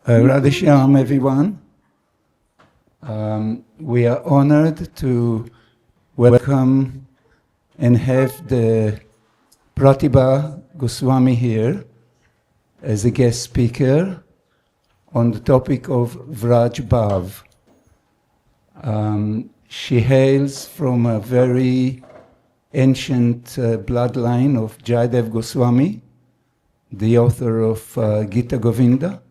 Radhe Shyam, everyone. We are honored to welcome and have the Pratibha Goswami here as a guest speaker on the topic of Vraj Bhav. She hails from a very ancient bloodline of Jayadev Goswami, the author of Gita Govinda,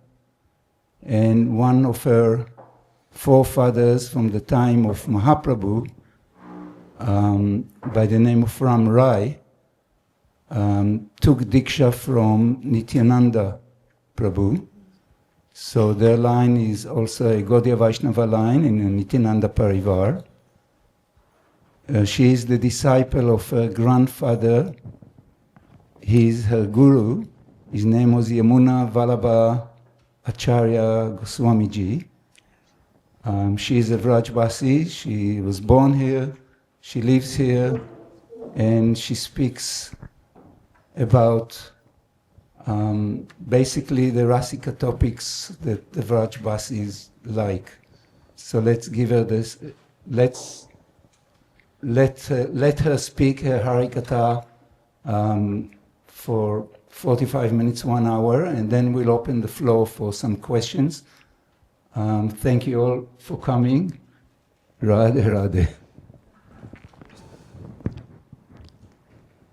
and one of her forefathers from the time of Mahaprabhu, by the name of Ram Rai, took Diksha from Nityananda Prabhu. So their line is also a Gaudiya Vaishnava line in the Nityananda Parivar. She is the disciple of her grandfather. He is her guru. His name was Yamuna Vallabha Acharya Goswami Ji. She is a Vrajvasi. She was born here. She lives here. And she speaks about basically the Rasika topics that the Vrajvasis like. So let's give her this. Let her speak her Harikatha for 45 minutes, 1 hour, and then we'll open the floor for some questions. Thank you all for coming. Radhe Radhe.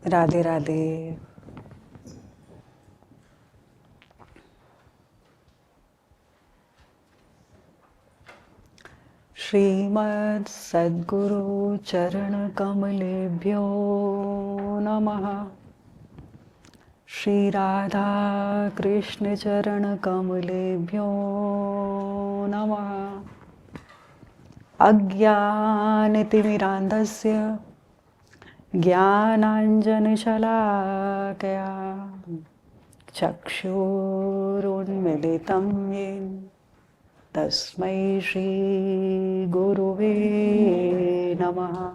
Radhe Radhe. Srimad Sadguru Charana Kamalebhyo Namaha. Shri Radha Krishna Charana Kamalebhyo Namaha. Ajnanatimirandhasya Jnananjana Shalakaya Chakshurunmilitam Yen Tasmai Shri Guruve Namaha.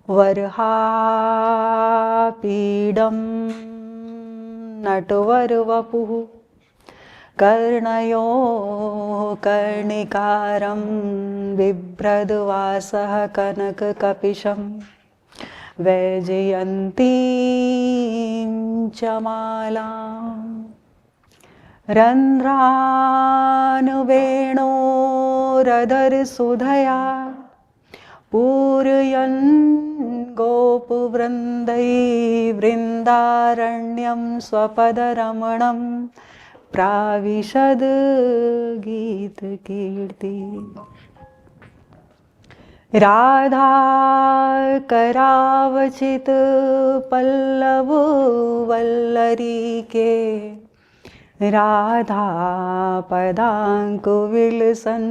Varhapidam Natvarvapuh Karnayo Karnikaram Vibhradvasah Kanakakapisham Vajayantim Chamalam Randhranuveno Radhar Sudhaya Purayan Gopuvrandai Vrindaranyam Swapadaramanam Pravishad Gita Kirti. Radha Karavachit Pallavu Vallarike Radha Padanku Vilsan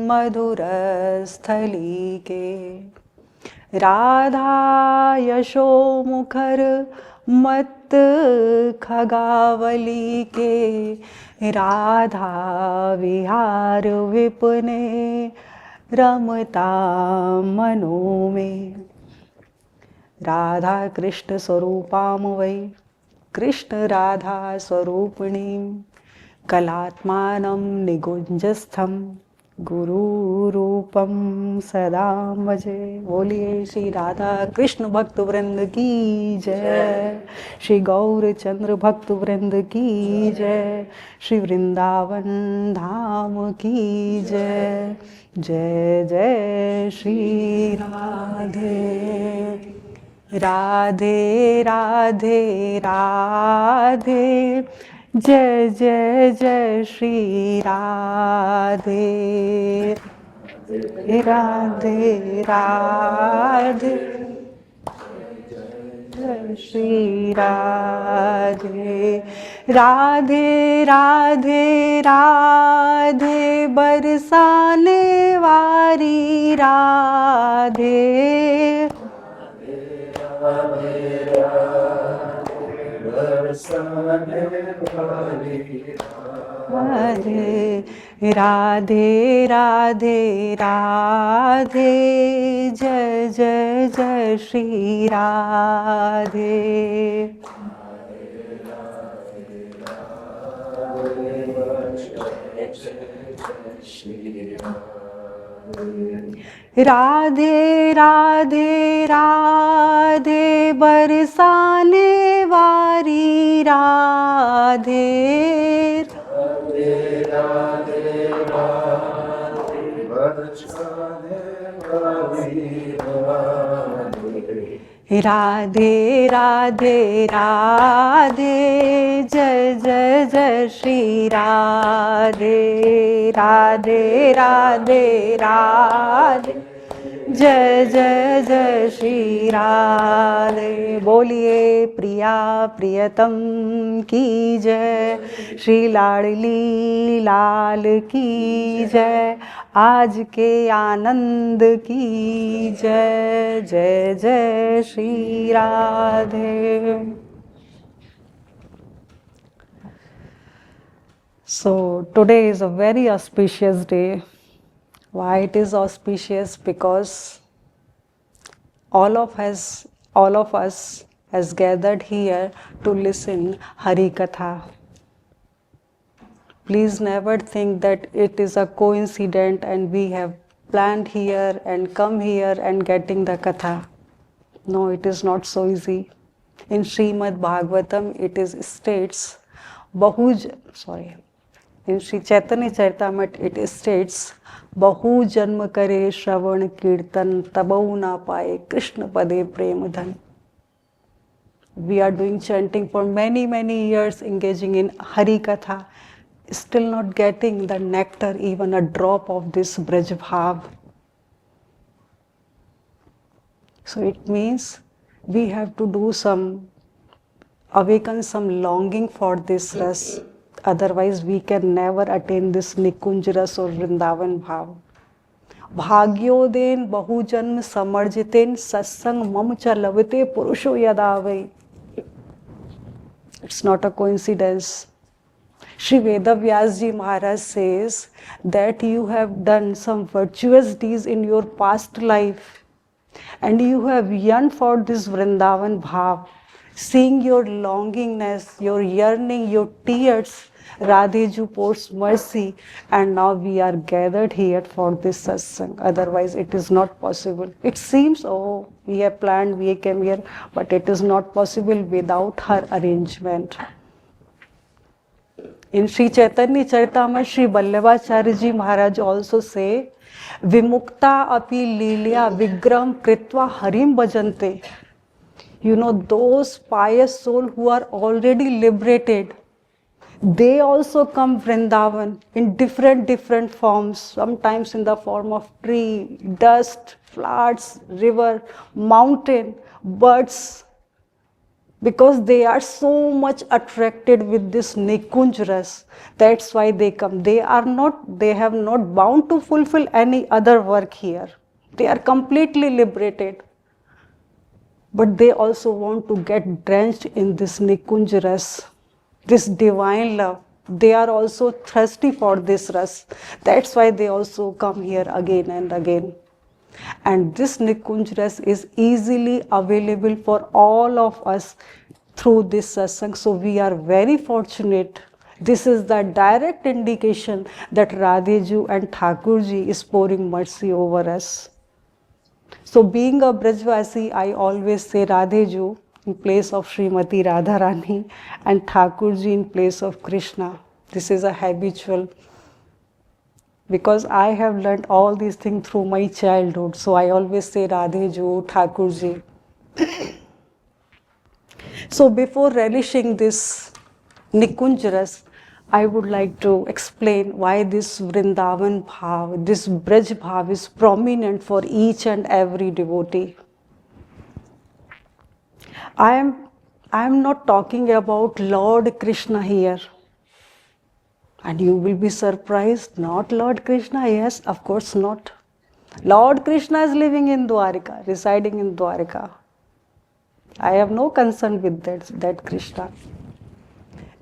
Madhurasthalike Radha Yasho Mukhar Mat Khagavalike Radha Vihar Vipune Ramata Manome. Radha Krishna Swarupam Vai Krishna Radha Swarupinim Kalatmanam Nigunjastham Guru Rupam Sadam Vaje. Boliye Shri Radha Krishna Bhakta Vrind ki Jai, Shri Gaur Chandra Bhakta Vrind ki Jai, Shri Vrindavan Dham ki Jai. Jai Jai Shri Radhe. Radhe Radhe Radhe Jai Jai Jai Shri Radhe. Radhe Radhe Jai Shri Radhe. Radhe Radhe Radhe Barsane Wari Radhe. Radhe Radhe Radhe Radhe Jai Jai Jai Shri Radhe. Radhe Radhe Radhe बरसाने वारी राधे राधे राधे राधे जय जय जय श्री राधे राधे राधे राधे जय जय जय श्री राधे। बोलिए प्रिया प्रियतम की जय, श्री लाडली लाल की जय, आज के आनंद की जय, जय जय Shri Radhe. So today is a very auspicious day. Why it is auspicious? Because all of us has gathered here to listen Hari Katha. Please never think that it is a coincidence and we have planned here and come here and getting the Katha. No, it is not so easy. In Srimad Bhagavatam it is states, in Sri Chaitanya Charitamrita it states, बहु जन्म करे श्रवण कीर्तन तबौ ना पाए कृष्ण पदे प्रेम धन. We are doing chanting for many years, engaging in Hari Katha, still not getting the nectar, even a drop of this Braj Bhav. So it means we have to do awaken some longing for this ras. Otherwise we can never attain this Nikunj ras or Vrindavan Bhav. Bhagyoden bahujanm samarjiten satsang mam cha lavate purusho yadavai. It's not a coincidence. Shri Vedavyas Ji Maharaj says that you have done some virtuous deeds in your past life and you have yearned for this Vrindavan Bhav. Seeing your longingness, your yearning, your tears, Radheju pours mercy, and now we are gathered here for this satsang. Otherwise it is not possible. It seems, oh, we have planned, we came here, but it is not possible without her arrangement. In Sri Chaitanya Charitamrita, Sri Vallabhacharya Ji Maharaj also say, Vimukta api lilya vigram kritva harim bhajante. You know, those pious souls who are already liberated, they also come Vrindavan in different forms, sometimes in the form of tree, dust, floods, river, mountain, birds, because they are so much attracted with this Nikunj ras. That's why they come. They have not bound to fulfill any other work here. They are completely liberated. But they also want to get drenched in this Nikunj ras, this divine love. They are also thirsty for this ras. That's why they also come here again and again. And this Nikunj ras is easily available for all of us through this satsang. So we are very fortunate. This is the direct indication that Radheju and Thakurji is pouring mercy over us. So being a Brajvasi, I always say Radheju in place of Srimati Radharani and Thakurji in place of Krishna. This is a habitual, because I have learnt all these things through my childhood. So I always say Radheju, Thakurji. So before relishing this Nikunj ras, I would like to explain why this Vrindavan Bhav, this Braj Bhav is prominent for each and every devotee. I am not talking about Lord Krishna here. And you will be surprised, not Lord Krishna? Yes, of course not. Lord Krishna is living in Dwarika, residing in Dwarika. I have no concern with that Krishna.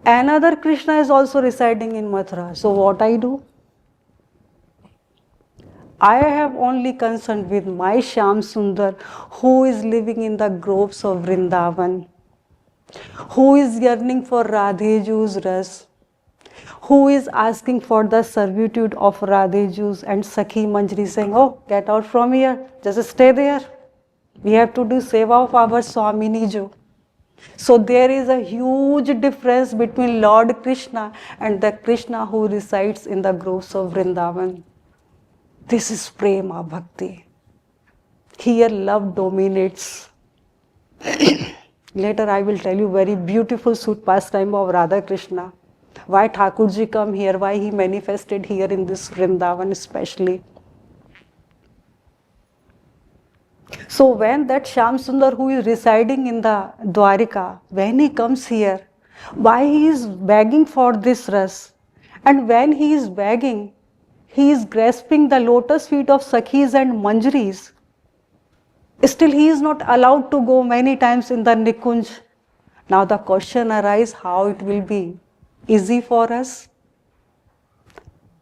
Another Krishna is also residing in Mathura. So what I do? I have only concern with my Shyam Sundar, who is living in the groves of Vrindavan, who is yearning for Radheju's ras. who is asking for the servitude of Radhe Jews and Sakhi Manjari saying, oh, get out from here, just stay there. We have to do seva of our Swamini Ju. So there is a huge difference between Lord Krishna and the Krishna who resides in the groves of Vrindavan. This is prema bhakti. Here love dominates. Later I will tell you very beautiful suit pastime of Radha Krishna. Why Thakurji come here, why he manifested here in this Vrindavan especially. So when that Shyam Sundar who is residing in the Dwarika, when he comes here, why he is begging for this ras? And when he is begging, he is grasping the lotus feet of Sakhis and Manjaris. Still he is not allowed to go many times in the Nikunj. Now the question arises, how it will be easy for us?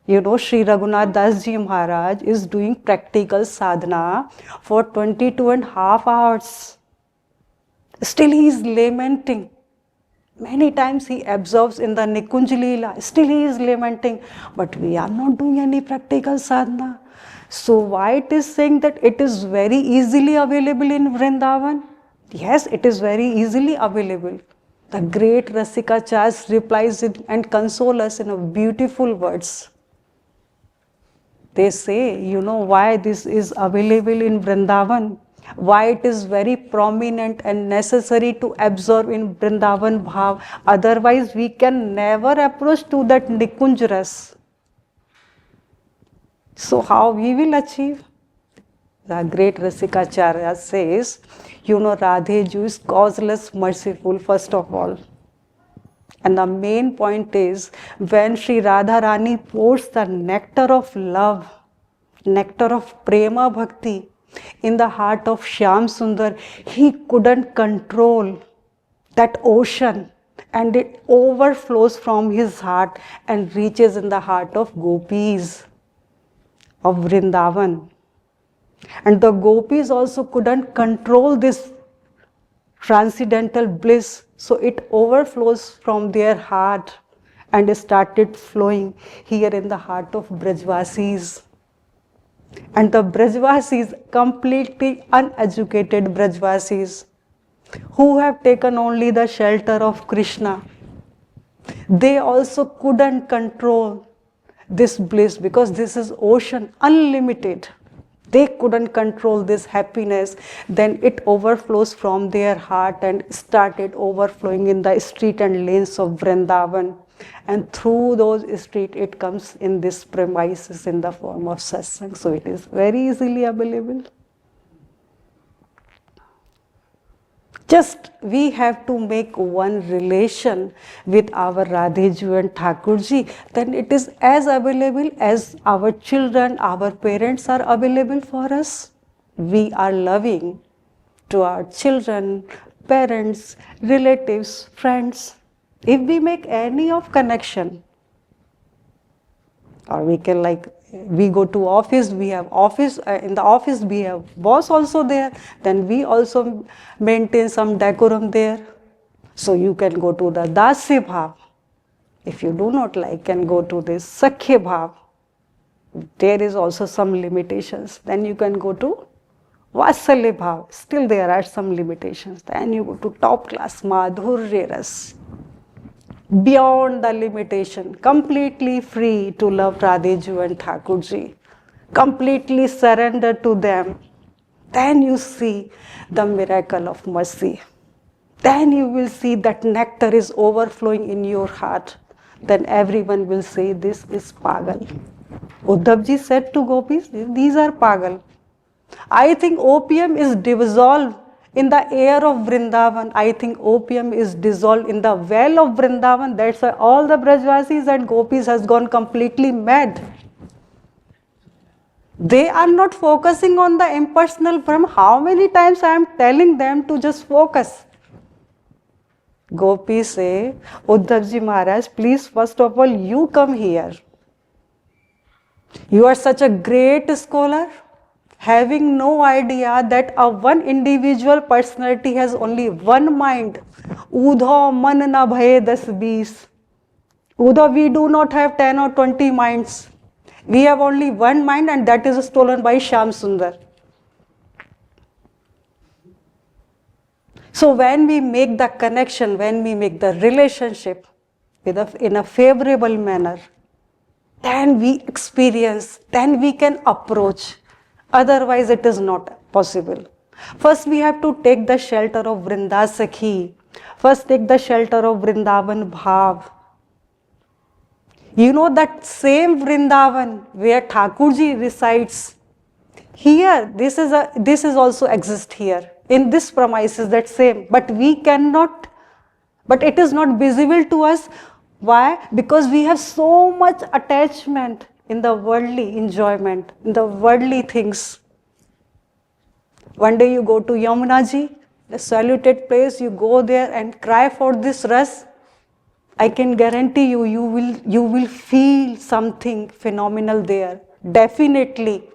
You know, Sri Raghunath Das Ji Maharaj is doing practical sadhana for 22.5 hours. Still he is lamenting. Many times he observes in the Nikunj Leela, still he is lamenting, but we are not doing any practical sadhana. So why it is saying that it is very easily available in Vrindavan? Yes, it is very easily available. The great Rasikacharya replies it and consoles us in beautiful words. They say, you know why this is available in Vrindavan? Why it is very prominent and necessary to absorb in Vrindavan Bhav. Otherwise, we can never approach to that Nikunj Ras. So how we will achieve? The great Rasikacharya says, you know, Radhe Ju is causeless merciful first of all. And the main point is, when Sri Radharani pours the nectar of love, nectar of prema bhakti in the heart of Shyam Sundar, he couldn't control that ocean and it overflows from his heart and reaches in the heart of gopis of Vrindavan. And the gopis also couldn't control this transcendental bliss, so it overflows from their heart and started flowing here in the heart of Brajvasis. And the Brajvasis, completely uneducated Brajvasis, who have taken only the shelter of Krishna, they also couldn't control this bliss because this is ocean, unlimited. They couldn't control this happiness. Then it overflows from their heart and started overflowing in the street and lanes of Vrindavan. And through those streets, it comes in this premises in the form of satsang. So it is very easily available. Just we have to make one relation with our Radheju and Thakurji, then it is as available as our children, our parents are available for us. We are loving to our children, parents, relatives, friends. If we make any of connection, or we can we go to office, we have office, in the office we have boss also there, then we also maintain some decorum there. So you can go to the Dasya Bhav. If you do not like, can go to this Sakhya Bhav. There is also some limitations. Then you can go to Vatsalya Bhav. Still there are some limitations. Then you go to top class Madhurya Ras. Beyond the limitation, completely free to love Radheju and Thakurji, completely surrender to them. Then you see the miracle of mercy. Then you will see that nectar is overflowing in your heart. Then everyone will say, this is Pagal. Uddhavji said to gopis, these are Pagal. I think opium is dissolved in the air of Vrindavan. I think opium is dissolved in the well of Vrindavan. That's why all the Brajvasis and gopis has gone completely mad. They are not focusing on the impersonal Brahma. How many times I am telling them to just focus? Gopis say, Uddhavji Maharaj, please first of all you come here. You are such a great scholar, having no idea that a one individual personality has only one mind. Udho man na bhaye das bees. Uddhav, we do not have 10 or 20 minds. We have only one mind, and that is stolen by Shyam Sundar. So when we make the connection, when we make the relationship in a favorable manner, then we experience, then we can approach. Otherwise, it is not possible. First, we have to take the shelter of Vrindasakhi. First, take the shelter of Vrindavan Bhav. You know that same Vrindavan where Thakurji resides. Here, this is also exist here. In this premises, that same. But we cannot, but it is not visible to us. Why? Because we have so much attachment in the worldly enjoyment, in the worldly things. One day you go to Yamunaji, the saluted place, you go there and cry for this ras. I can guarantee you, you will feel something phenomenal there, definitely.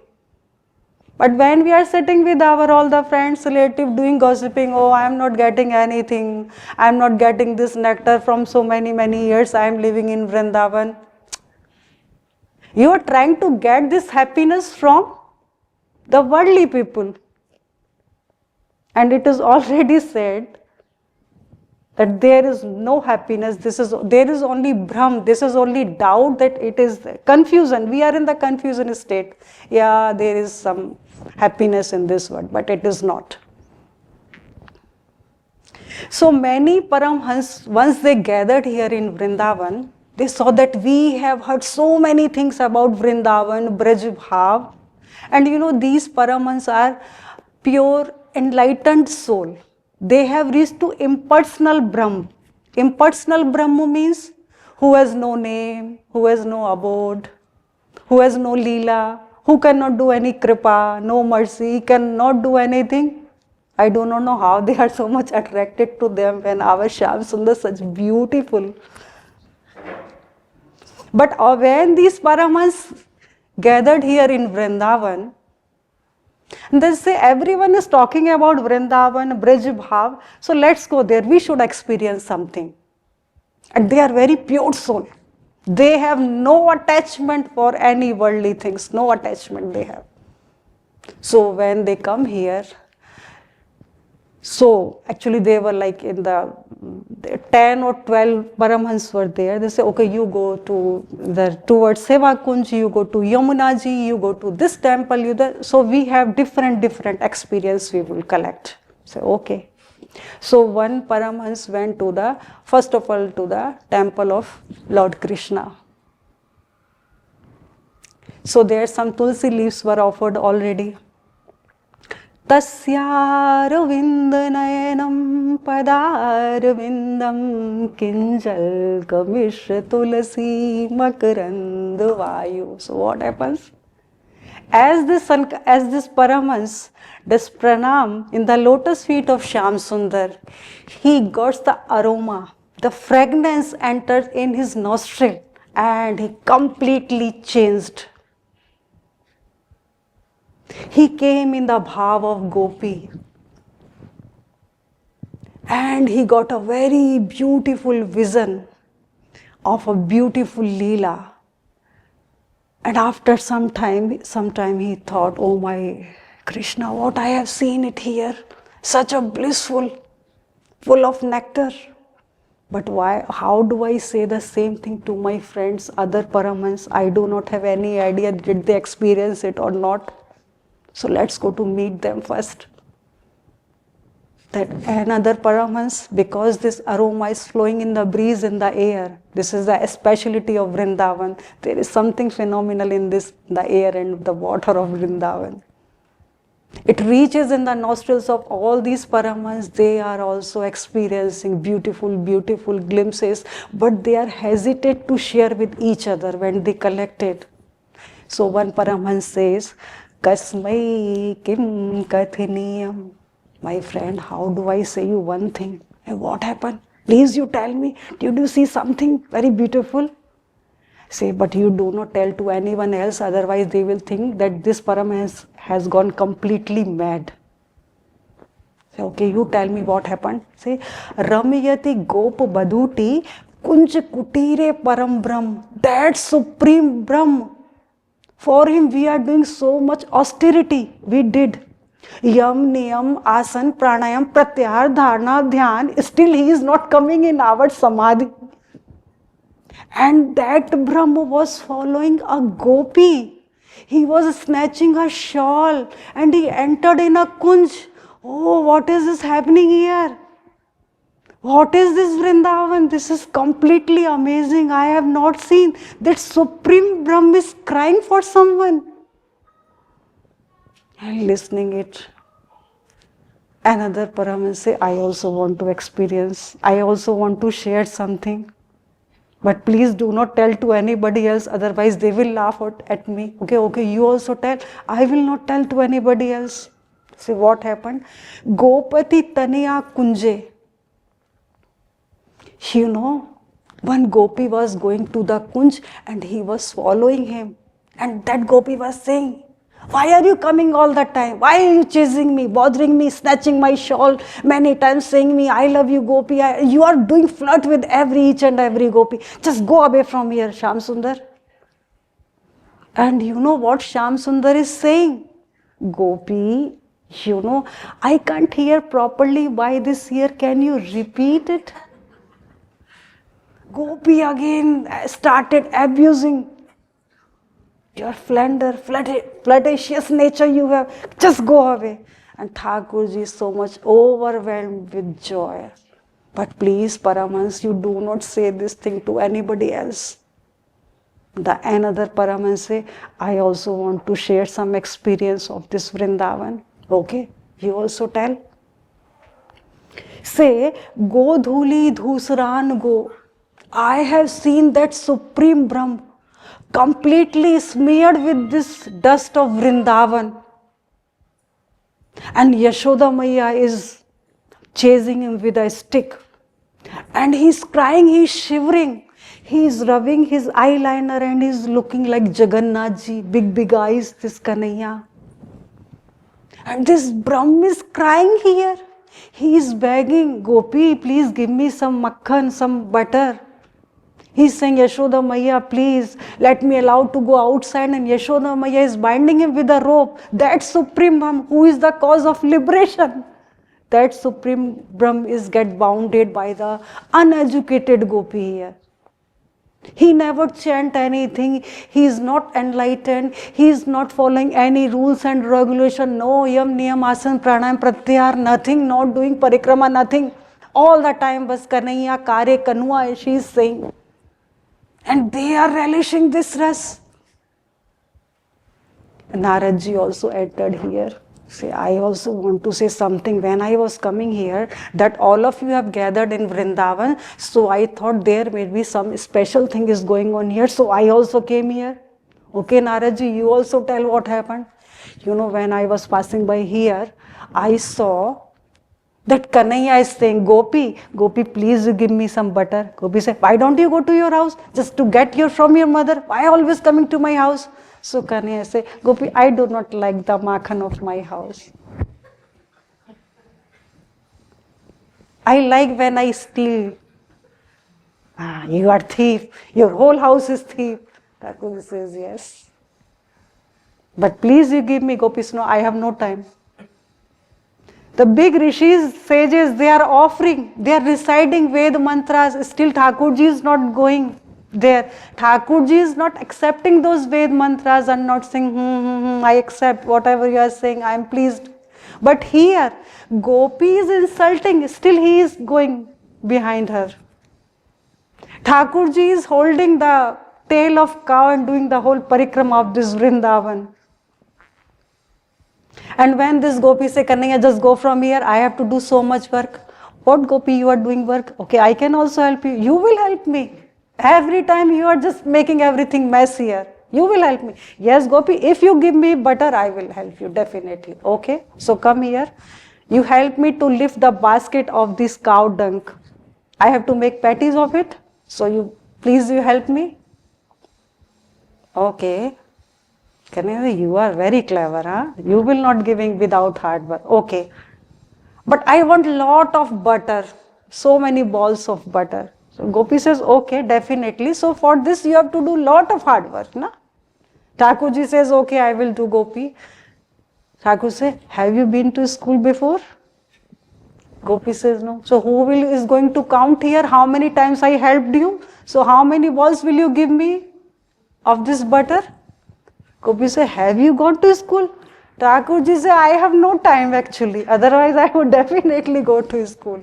But when we are sitting with all the friends, relative, doing gossiping, oh, I am not getting anything, I am not getting this nectar from so many years, I am living in Vrindavan. You are trying to get this happiness from the worldly people. And it is already said that there is no happiness, there is only Brahm, this is only doubt, that it is confusion. We are in the confusion state. Yeah, there is some happiness in this world, but it is not. So many Paramhans, once they gathered here in Vrindavan, they saw that we have heard so many things about Vrindavan, Braj Bhav, and you know, these Paramhans are pure enlightened soul. They have reached to impersonal Brahm. Impersonal Brahma means who has no name, who has no abode, who has no Leela, who cannot do any kripa, no mercy, cannot do anything. I do not know how they are so much attracted to them when our Shyam Sundar is such beautiful. But when these Paramhans gathered here in Vrindavan, they say everyone is talking about Vrindavan, Braj Bhav, so let's go there, we should experience something. And they are very pure soul. They have no attachment for any worldly things, no attachment they have. So when they come here, so actually they were like in the 10 or 12 Paramhans were there. They say, okay, you go towards Seva Kunj, you go to Yamunaji, you go to this temple. So we have different experience we will collect. So okay. So one Paramhans went first of all to the temple of Lord Krishna. So there some tulsi leaves were offered already. Tasyarvindanayam padarvindam kinjal kamishra tulasi makarandavayu. So what happens? As this Paramhans does pranam in the lotus feet of Shyam Sundar, he got the aroma, the fragrance entered in his nostril and he completely changed. He came in the bhav of Gopi and he got a very beautiful vision of a beautiful Leela. And after some time he thought, oh my Krishna, what I have seen it here, such a blissful, full of nectar. But why? How do I say the same thing to my friends, other Paramhans? I do not have any idea did they experience it or not. So let's go to meet them first. That another Paramhans, because this aroma is flowing in the breeze, in the air, this is the speciality of Vrindavan. There is something phenomenal in the air and the water of Vrindavan. It reaches in the nostrils of all these Paramhans. They are also experiencing beautiful glimpses, but they are hesitant to share with each other when they collect it. So one Paramhans says, Kasmai kim kathiniyam. My friend, how do I say you one thing? And what happened? Please you tell me, did you see something very beautiful? Say, but you do not tell to anyone else, otherwise they will think that this Paramhans has gone completely mad. Say, okay, you tell me what happened. Say, Ramyati Gop Baduti Kunj Kutire Param Brahm, that supreme Brahm. For him, we are doing so much austerity. We did. Yam, Niyam, Asan, Pranayam, Pratyahar, Dharana, Dhyan. Still, he is not coming in our Samadhi. And that Brahma was following a gopi. He was snatching her shawl and he entered in a kunj. Oh, what is this happening here? What is this Vrindavan? This is completely amazing. I have not seen that Supreme Brahma is crying for someone. And listening it. Another Paramahansa, I also want to experience. I also want to share something. But please do not tell to anybody else, otherwise they will laugh at me. Okay, you also tell. I will not tell to anybody else. See what happened? Gopati Taniya Kunje. You know, one gopi was going to the kunj and he was following him. And that gopi was saying, why are you coming all the time? Why are you chasing me, bothering me, snatching my shawl many times, saying me, I love you, gopi. You are doing flirt with each and every gopi. Just go away from here, Shyam Sundar. And you know what Shyam Sundar is saying? Gopi, you know, I can't hear properly why this here. Can you repeat it? Gopi again started abusing. Your flirtatious nature you have, just go away. And Thakurji is so much overwhelmed with joy. But please, Paramahans, you do not say this thing to anybody else. The another Paramahansa, I also want to share some experience of this Vrindavan. Okay, you also tell. Say, go dhuli dhusran go. I have seen that Supreme Brahm completely smeared with this dust of Vrindavan. And Yashoda Maiya is chasing him with a stick. And he's crying, he's shivering. He's rubbing his eyeliner and he's looking like Jagannath Ji, big eyes, this Kanhaiya. And this Brahm is crying here. He is begging, Gopi, please give me some makhan, some butter. He's saying, Yashoda Maiya, please let me allow to go outside. And Yashoda Maiya is binding him with a rope. That Supreme Brahm, who is the cause of liberation, that Supreme Brahm is get bounded by the uneducated gopi here. He never chant anything. He is not enlightened. He is not following any rules and regulation. No yam, niyam, asan, pranayam, pratyahar, nothing. Not doing parikrama, nothing. All the time, bas kanhaiya, kare, kanua, she is saying. And they are relishing this ras. Naradji also entered here. Say, I also want to say something. When I was coming here, that all of you have gathered in Vrindavan, so I thought there may be some special thing is going on here, so I also came here. Okay, Naradji, you also tell what happened. You know, when I was passing by here, I saw that Kanhaiya is saying, Gopi, please you give me some butter. Gopi said, why don't you go to your house just to get here from your mother? Why always coming to my house? So Kanhaiya said, Gopi, I do not like the makhan of my house. I like when I steal. You are thief. Your whole house is thief. Thakur says, yes. But please you give me, Gopi, no, I have no time. The big rishis, sages, they are offering, they are reciting Ved mantras. Still Thakurji is not going there. Thakurji is not accepting those Ved mantras and not saying, I accept whatever you are saying, I am pleased. But here, Gopi is insulting, still he is going behind her. Thakurji is holding the tail of cow and doing the whole parikrama of this Vrindavan. And when this Gopi say, Kanhaiya, just go from here, I have to do so much work. What Gopi, you are doing work? Okay, I can also help you. You will help me. Every time you are just making everything mess here. You will help me. Yes, Gopi, if you give me butter, I will help you, definitely. Okay, so come here. You help me to lift the basket of this cow dung. I have to make patties of it. So you help me. Okay. Kanhaiya, you are very clever, huh? You will not giving without hard work. Okay. But I want lot of butter. So many balls of butter. So Gopi says, okay, definitely. So for this you have to do lot of hard work, na? Thakurji says, okay, I will do, Gopi. Thakur says, have you been to school before? Gopi says, no. So who is going to count here how many times I helped you? So how many balls will you give me of this butter? Gopi says, have you gone to school? Thakurji says, I have no time actually. Otherwise I would definitely go to school.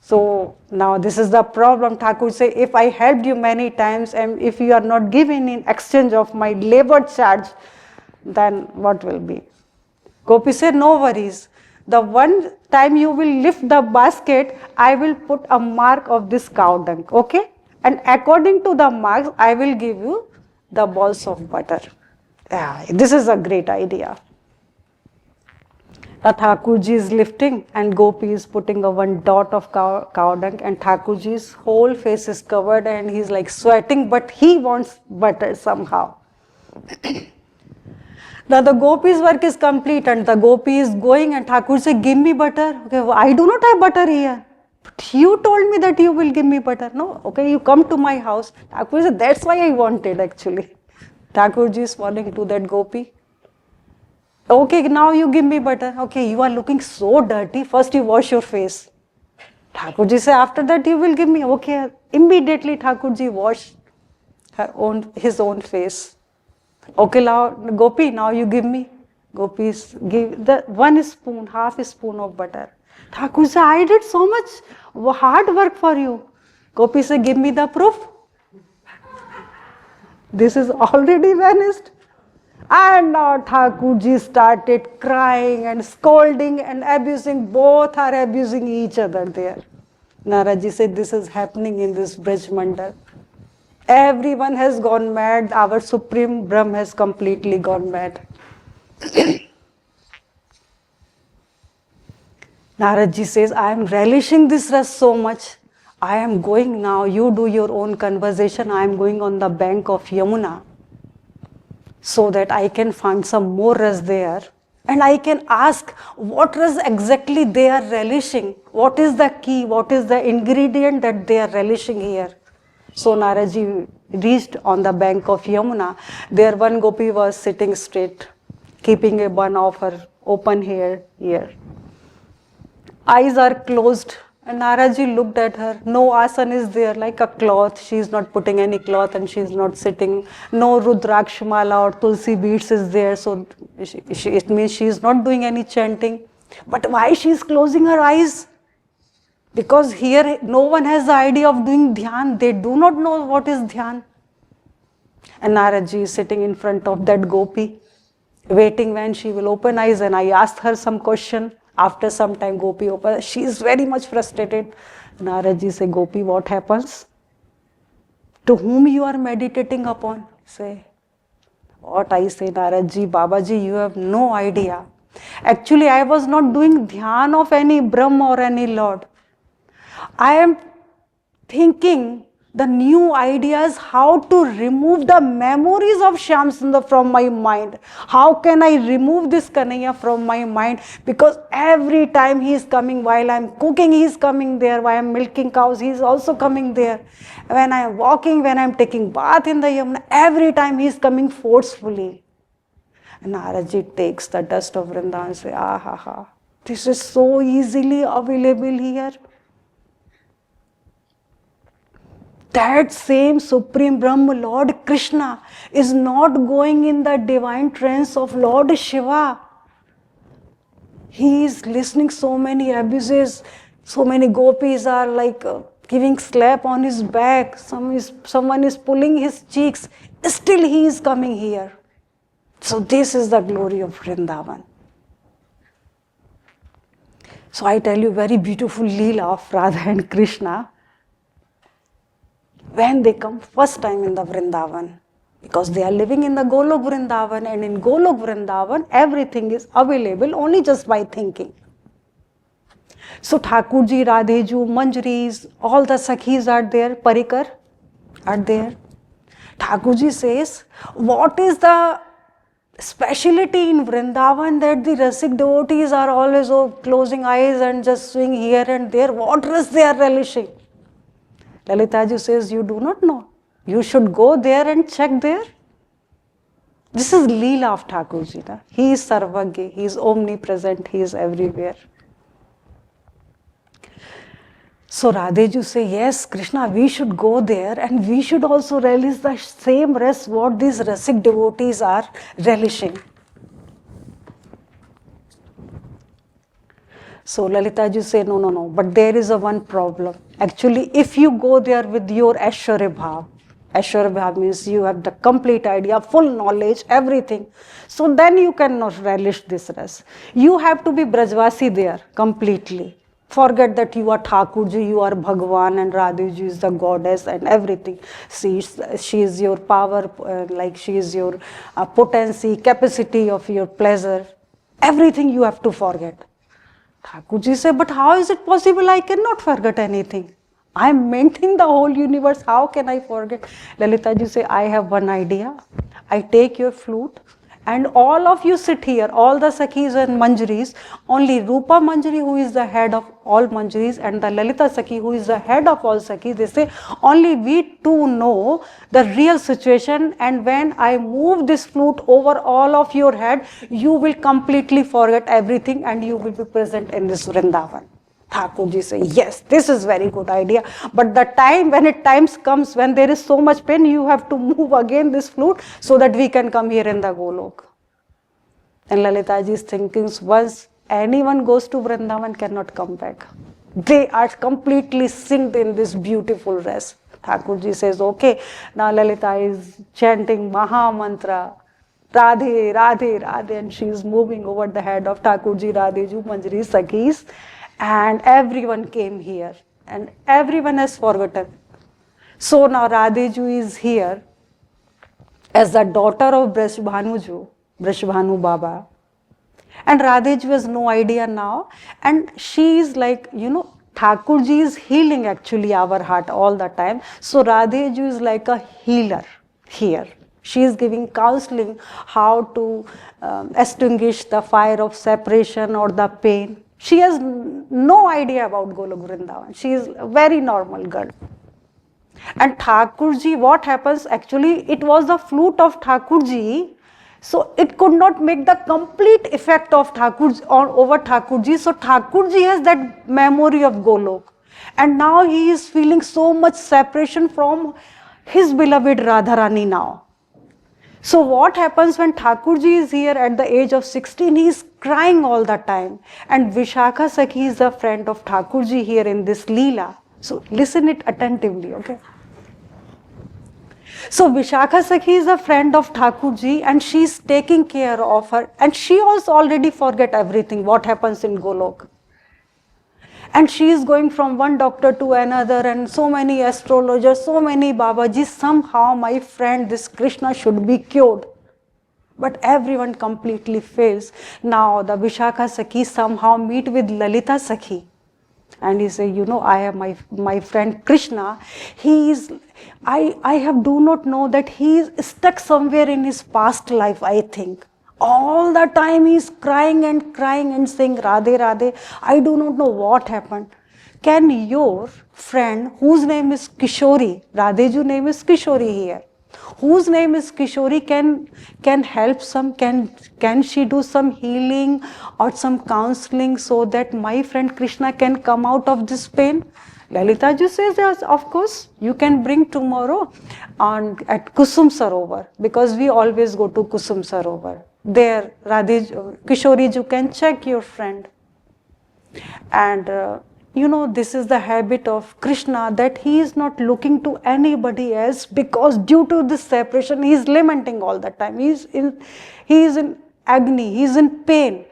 So now this is the problem. Thakur says, if I helped you many times and if you are not giving in exchange of my labor charge, then what will be? Gopi said, no worries. The one time you will lift the basket, I will put a mark of this cow dung, okay? And according to the marks, I will give you the balls of butter. Yeah, this is a great idea. The Thakurji is lifting and Gopi is putting a one dot of cow dung, and Thakurji's whole face is covered and he's like sweating, but he wants butter somehow. Now the Gopi's work is complete and the Gopi is going and Thakur says, give me butter. Okay, I do not have butter here. But you told me that you will give me butter. No, okay, you come to my house. Thakur says, that's why I wanted actually. Thakurji is falling to that Gopi. Okay, now you give me butter. Okay, you are looking so dirty. First you wash your face. Thakurji says, after that you will give me. Okay, immediately Thakurji washed his own face. Okay, now Gopi, now you give me. Gopi give the 1 spoon, half a spoon of butter. Thakur said, I did so much hard work for you. Gopi said, give me the proof. This is already vanished. And now Thakurji started crying and scolding and abusing. Both are abusing each other there. Naraji said, this is happening in this Braj Mandal. Everyone has gone mad. Our Supreme Brahm has completely gone mad. Naradji says, I am relishing this rasa so much. I am going now. You do your own conversation. I am going on the bank of Yamuna so that I can find some more rasa there. And I can ask what rasa exactly they are relishing. What is the key? What is the ingredient that they are relishing here? So Naraji reached on the bank of Yamuna. There one Gopi was sitting straight, keeping a one of her open hair ear. Eyes are closed and Naraji looked at her. No asan is there, like a cloth. She is not putting any cloth and she is not sitting. No Rudrakshmala or Tulsi beads is there. So it means she is not doing any chanting. But why she is closing her eyes? Because here no one has the idea of doing dhyan. They do not know what is dhyan. And Naraji is sitting in front of that Gopi, waiting when she will open eyes. And I asked her some question. After some time, Gopi opens. She is very much frustrated. Naraji says, Gopi, what happens? To whom you are meditating upon? Say, what I say, Naraji, Babaji, you have no idea. Actually, I was not doing dhyan of any Brahm or any Lord. I am thinking the new ideas how to remove the memories of Shyam Sundar from my mind. How can I remove this Kanhaiya from my mind? Because every time he is coming, while I am cooking, he is coming there. While I am milking cows, he is also coming there. When I am walking, when I am taking bath in the Yamuna, every time he is coming forcefully. And Naraji takes the dust of Vrindavan and says, ah ha ha, this is so easily available here. That same Supreme Brahma, Lord Krishna, is not going in the divine trance of Lord Shiva. He is listening so many abuses, so many gopis are like giving slap on his back, someone is pulling his cheeks, still he is coming here. So this is the glory of Vrindavan. So I tell you very beautiful Leela of Radha and Krishna. When they come first time in the Vrindavan, because they are living in the Golok Vrindavan, and in Golok Vrindavan, everything is available only just by thinking. So Thakurji, Radheju, Manjaris, all the Sakhis are there, Parikar are there. Thakurji says, what is the speciality in Vrindavan that the Rasik devotees are always closing eyes and just swing here and there? What rasa they are relishing? Lalita ji says, you do not know. You should go there and check there. This is Leela of Thakurji. Na? He is Sarvagya, he is omnipresent, he is everywhere. So Radheju say, yes, Krishna, we should go there and we should also relish the same rest what these rasic devotees are relishing. So Lalita ji say, no, but there is a one problem. Actually, if you go there with your Aishwarya Bhav, Aishwarya Bhav means you have the complete idea, full knowledge, everything. So then you cannot relish this rest. You have to be Brajvasi there completely. Forget that you are Thakurji, you are Bhagwan, and Radheji is the goddess and everything. She is your power, like she is your potency, capacity of your pleasure. Everything you have to forget. Thakurji said, but how is it possible? I cannot forget anything. I am maintaining the whole universe. How can I forget? Lalita ji say, I have one idea. I take your flute and all of you sit here, all the Sakhis and Manjaris. Only Rupa Manjari, who is the head of all Manjaris, and the Lalita Sakhi, who is the head of all Sakhis, they say, only we two know the real situation, and when I move this flute over all of your head, you will completely forget everything and you will be present in this Vrindavan. Thakurji say, yes, this is very good idea. But the time, when it times comes, when there is so much pain, you have to move again this flute so that we can come here in the Golok. And Lalita ji is thinking, once anyone goes to Vrindavan, cannot come back. They are completely synced in this beautiful rest. Thakurji says, okay, now Lalita is chanting Maha Mantra, Radhe, Radhe, Radhe, and she is moving over the head of Thakurji, Radheju, Manjari, Sakhis. And everyone came here and everyone has forgotten. So now Radheju is here as the daughter of Brashbhanuju, Brashbhanu Baba. And Radheju has no idea now. And she is like, Thakurji is healing actually our heart all the time. So Radheju is like a healer here. She is giving counseling how to extinguish the fire of separation or the pain. She has no idea about Golok Vrindavan. She is a very normal girl. And Thakurji, what happens actually, it was the flute of Thakurji, so it could not make the complete effect of Thakurji over Thakurji. So Thakurji has that memory of Golok. And now he is feeling so much separation from his beloved Radharani now. So what happens when Thakurji is here at the age of 16, he is crying all the time. And Vishakha Sakhi is a friend of Thakurji here in this Leela. So listen it attentively, okay? So Vishakha Sakhi is a friend of Thakurji and she is taking care of her. And she also already forget everything, what happens in Golok. And she is going from one doctor to another and so many astrologers, so many Babajis. Somehow my friend, this Krishna should be cured. But everyone completely fails. Now the Vishakha Sakhi somehow meet with Lalita Sakhi. And he say, I have my friend Krishna. He is, I do not know that he is stuck somewhere in his past life, I think. All the time he is crying and saying, Radhe, Radhe, I do not know what happened. Can your friend, whose name is Kishori, Radheju's name is Kishori here, whose name is Kishori, can help some, can she do some healing or some counseling so that my friend Krishna can come out of this pain? Lalita ji says, yes, of course, you can bring tomorrow at Kusum Sarovar, because we always go to Kusum Sarovar. There, Kishori ji can check your friend. And this is the habit of Krishna, that he is not looking to anybody else, because due to this separation, he is lamenting all the time. He is in agony, he is in pain.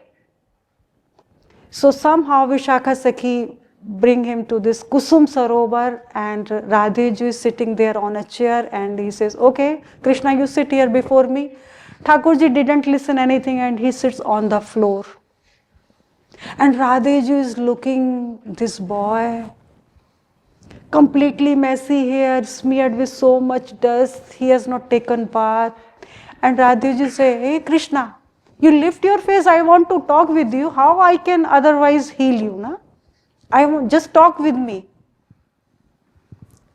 So somehow Vishakha Sakhi bring him to this Kusum Sarovar, and Radheju is sitting there on a chair, and he says, okay, Krishna, you sit here before me. Thakurji didn't listen anything and he sits on the floor. And Radheju is looking, this boy, completely messy hair, smeared with so much dust, he has not taken bath. And Radheju say, hey Krishna, you lift your face, I want to talk with you. How I can otherwise heal you? Na? Just talk with me.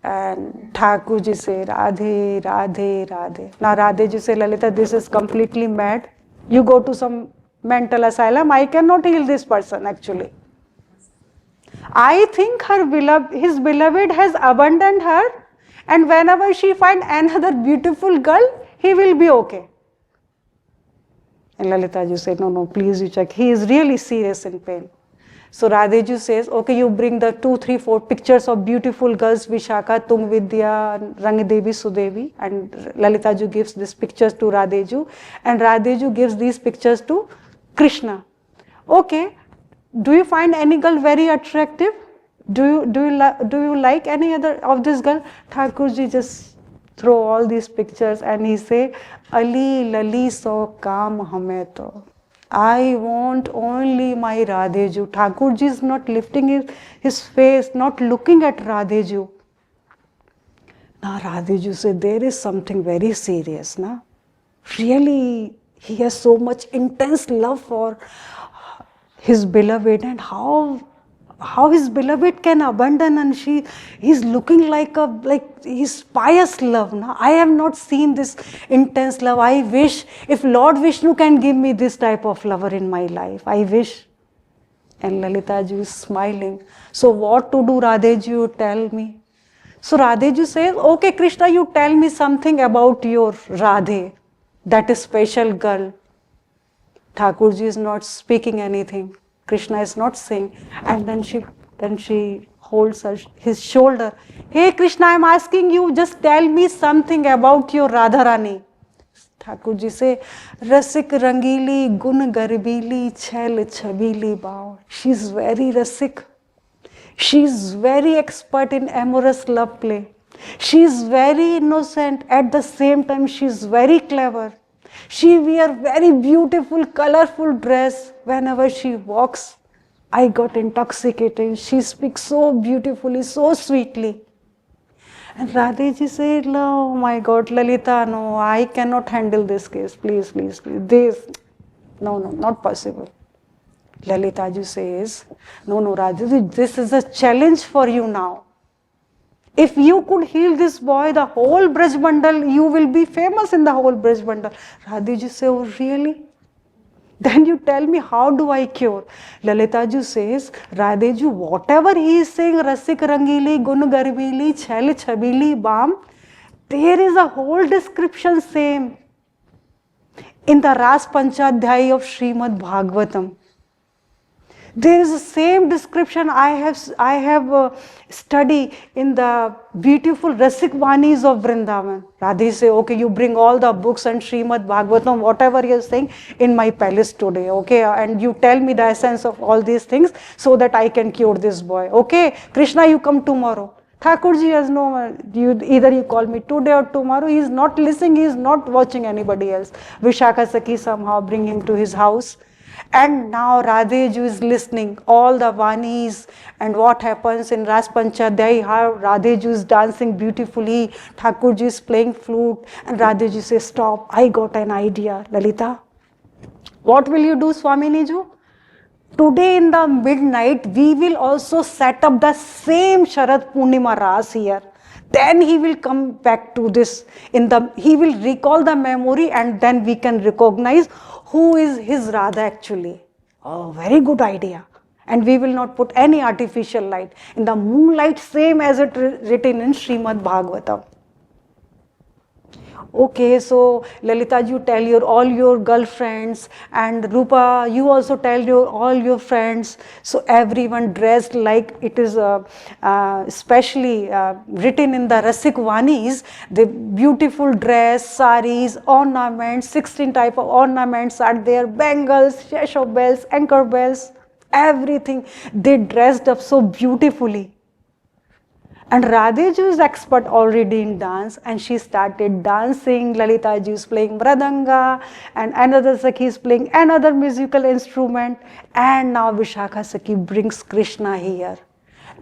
And Thakur ji say, Radhe, Radhe, Radhe. Now Radhe ji say, Lalita, this is completely mad. You go to some mental asylum. I cannot heal this person actually. I think his beloved has abandoned her, and whenever she finds another beautiful girl, he will be okay. And Lalita ji said, no, please you check. He is really serious in pain. So Radheju says, okay, you bring the 2, 3, 4 pictures of beautiful girls, Vishaka, Tung Vidya, Rangidevi, Sudevi, and Lalita ji gives these pictures to Radheju, and Radheju gives these pictures to Krishna. Okay, do you find any girl very attractive? Do you like any other of this girl? Thakurji just throw all these pictures and he say, Ali lali so kaam hame to. I want only my Radheju. Thakurji is not lifting his face, not looking at Radheju. Now Radheju said, there is something very serious. Na? Really, he has so much intense love for his beloved, and how his beloved can abandon, and he's looking like his pious love. Na? I have not seen this intense love. I wish if Lord Vishnu can give me this type of lover in my life, I wish. And Lalita ji is smiling. So what to do, Radheju, tell me. So Radheju says, okay Krishna, you tell me something about your Radhe, that is special girl. Thakurji is not speaking anything. Krishna is not saying, and then she holds his shoulder. Hey Krishna, I am asking you, just tell me something about your Radharani. Thakurji say, Rasik Rangili, Gun Garbili, Chel Chabili Bao. She is very rasik. She is very expert in amorous love play. She is very innocent. At the same time, she is very clever. She wears very beautiful, colorful dress. Whenever she walks, I got intoxicated. She speaks so beautifully, so sweetly. And Radheji said, oh my God, Lalita, no, I cannot handle this case. Please, please, please. No, not possible. Lalita ji says, no, Radheji, this is a challenge for you now. If you could heal this boy, the whole Braj Mandal, you will be famous in the whole Braj Mandal. Radheji says, oh really? Then you tell me, how do I cure? Lalita ji says, Radheji, whatever he is saying, Rasik Rangili, Gun Garbili, Chel Chabili, Bam, there is a whole description same in the Ras Panchadhyay of Srimad Bhagavatam. There is the same description I have studied in the beautiful Rasik Vanis of Vrindavan. Radhe say, okay, you bring all the books and Srimad Bhagavatam, whatever you are saying, in my palace today, okay? And you tell me the essence of all these things so that I can cure this boy, okay? Krishna, you come tomorrow. Thakurji has no, either you call me today or tomorrow. He is not listening, he is not watching anybody else. Vishaka Sakhi somehow bring him to his house. And now Radheju is listening, all the Vanis and what happens in Ras Panchadhyay, how Radheju is dancing beautifully, Thakurji is playing flute, and Radheju says, stop, I got an idea, Lalita. What will you do, Swaminiju? Today in the midnight, we will also set up the same Sharad Purnima Ras here. Then he will come back to this, he will recall the memory, and then we can recognize who is his Radha actually. Oh, very good idea. And we will not put any artificial light. In the moonlight, same as it written in Srimad Bhagavatam. Okay, so Lalita, you tell all your girlfriends, and Rupa, you also tell all your friends. So everyone dressed like it is especially written in the Rasik Vanis, the beautiful dress, saris, ornaments, 16 type of ornaments are there, bangles, shesho bells, anchor bells, everything. They dressed up so beautifully. And Radheju is expert already in dance, and she started dancing. Lalita ji is playing mridanga, and another Sakhi is playing another musical instrument. And now Vishaka Sakhi brings Krishna here.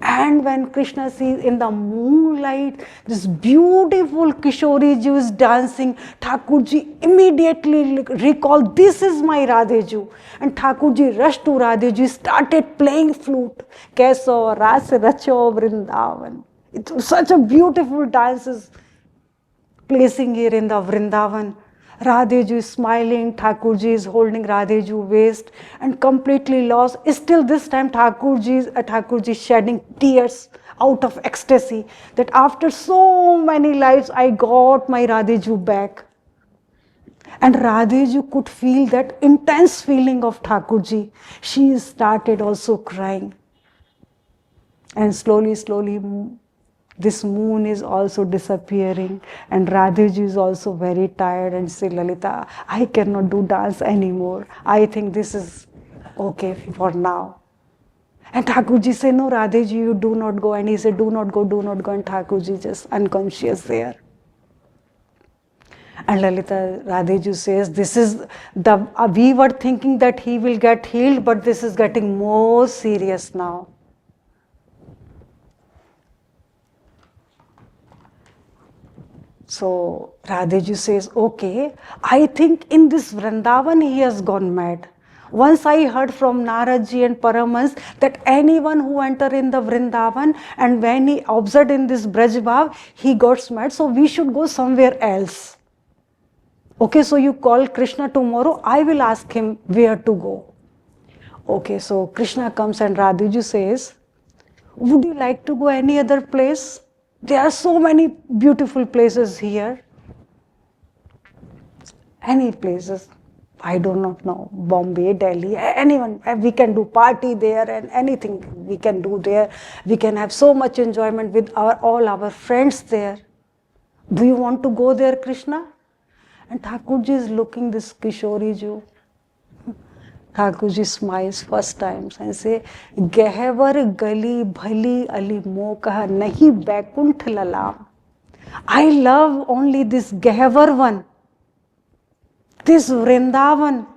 And when Krishna sees in the moonlight this beautiful Kishori ji is dancing, Thakurji immediately recalled, this is my Radheju. And Thakurji rushed to Radheju, started playing flute. Keso ras racho Vrindavan. It was such a beautiful dance is placing here in the Vrindavan. Radheju is smiling, Thakurji is holding Radheju's waist and completely lost. Still this time Thakurji is shedding tears out of ecstasy that after so many lives I got my Radheju back. And Radheju could feel that intense feeling of Thakurji. She started also crying. And slowly, this moon is also disappearing. And Radheji is also very tired and say, Lalita, I cannot do dance anymore. I think this is okay for now. And Thakurji said, no, Radheji, you do not go. And he said, do not go. And Thakurji just unconscious there. And Lalita Radheju says, this is we were thinking that he will get healed, but this is getting more serious now. So Radheju says, okay, I think in this Vrindavan he has gone mad. Once I heard from Naradji and Paramhans that anyone who enter in the Vrindavan and when he observed in this Brajbhav, he got mad. So we should go somewhere else. Okay, so you call Krishna tomorrow, I will ask him where to go. Okay, so Krishna comes and Radheju says, would you like to go any other place? There are so many beautiful places here. Any places, I do not know, Bombay, Delhi, anyone, we can do party there and anything we can do there. We can have so much enjoyment with all our friends there. Do you want to go there, Krishna? And Thakurji is looking this Kishoriji. Thakurji smiles first time and say, Gehavar gali bhali ali mokah nahi Vaikuntha lalam. I love only this Gehavar one, this Vrindavan.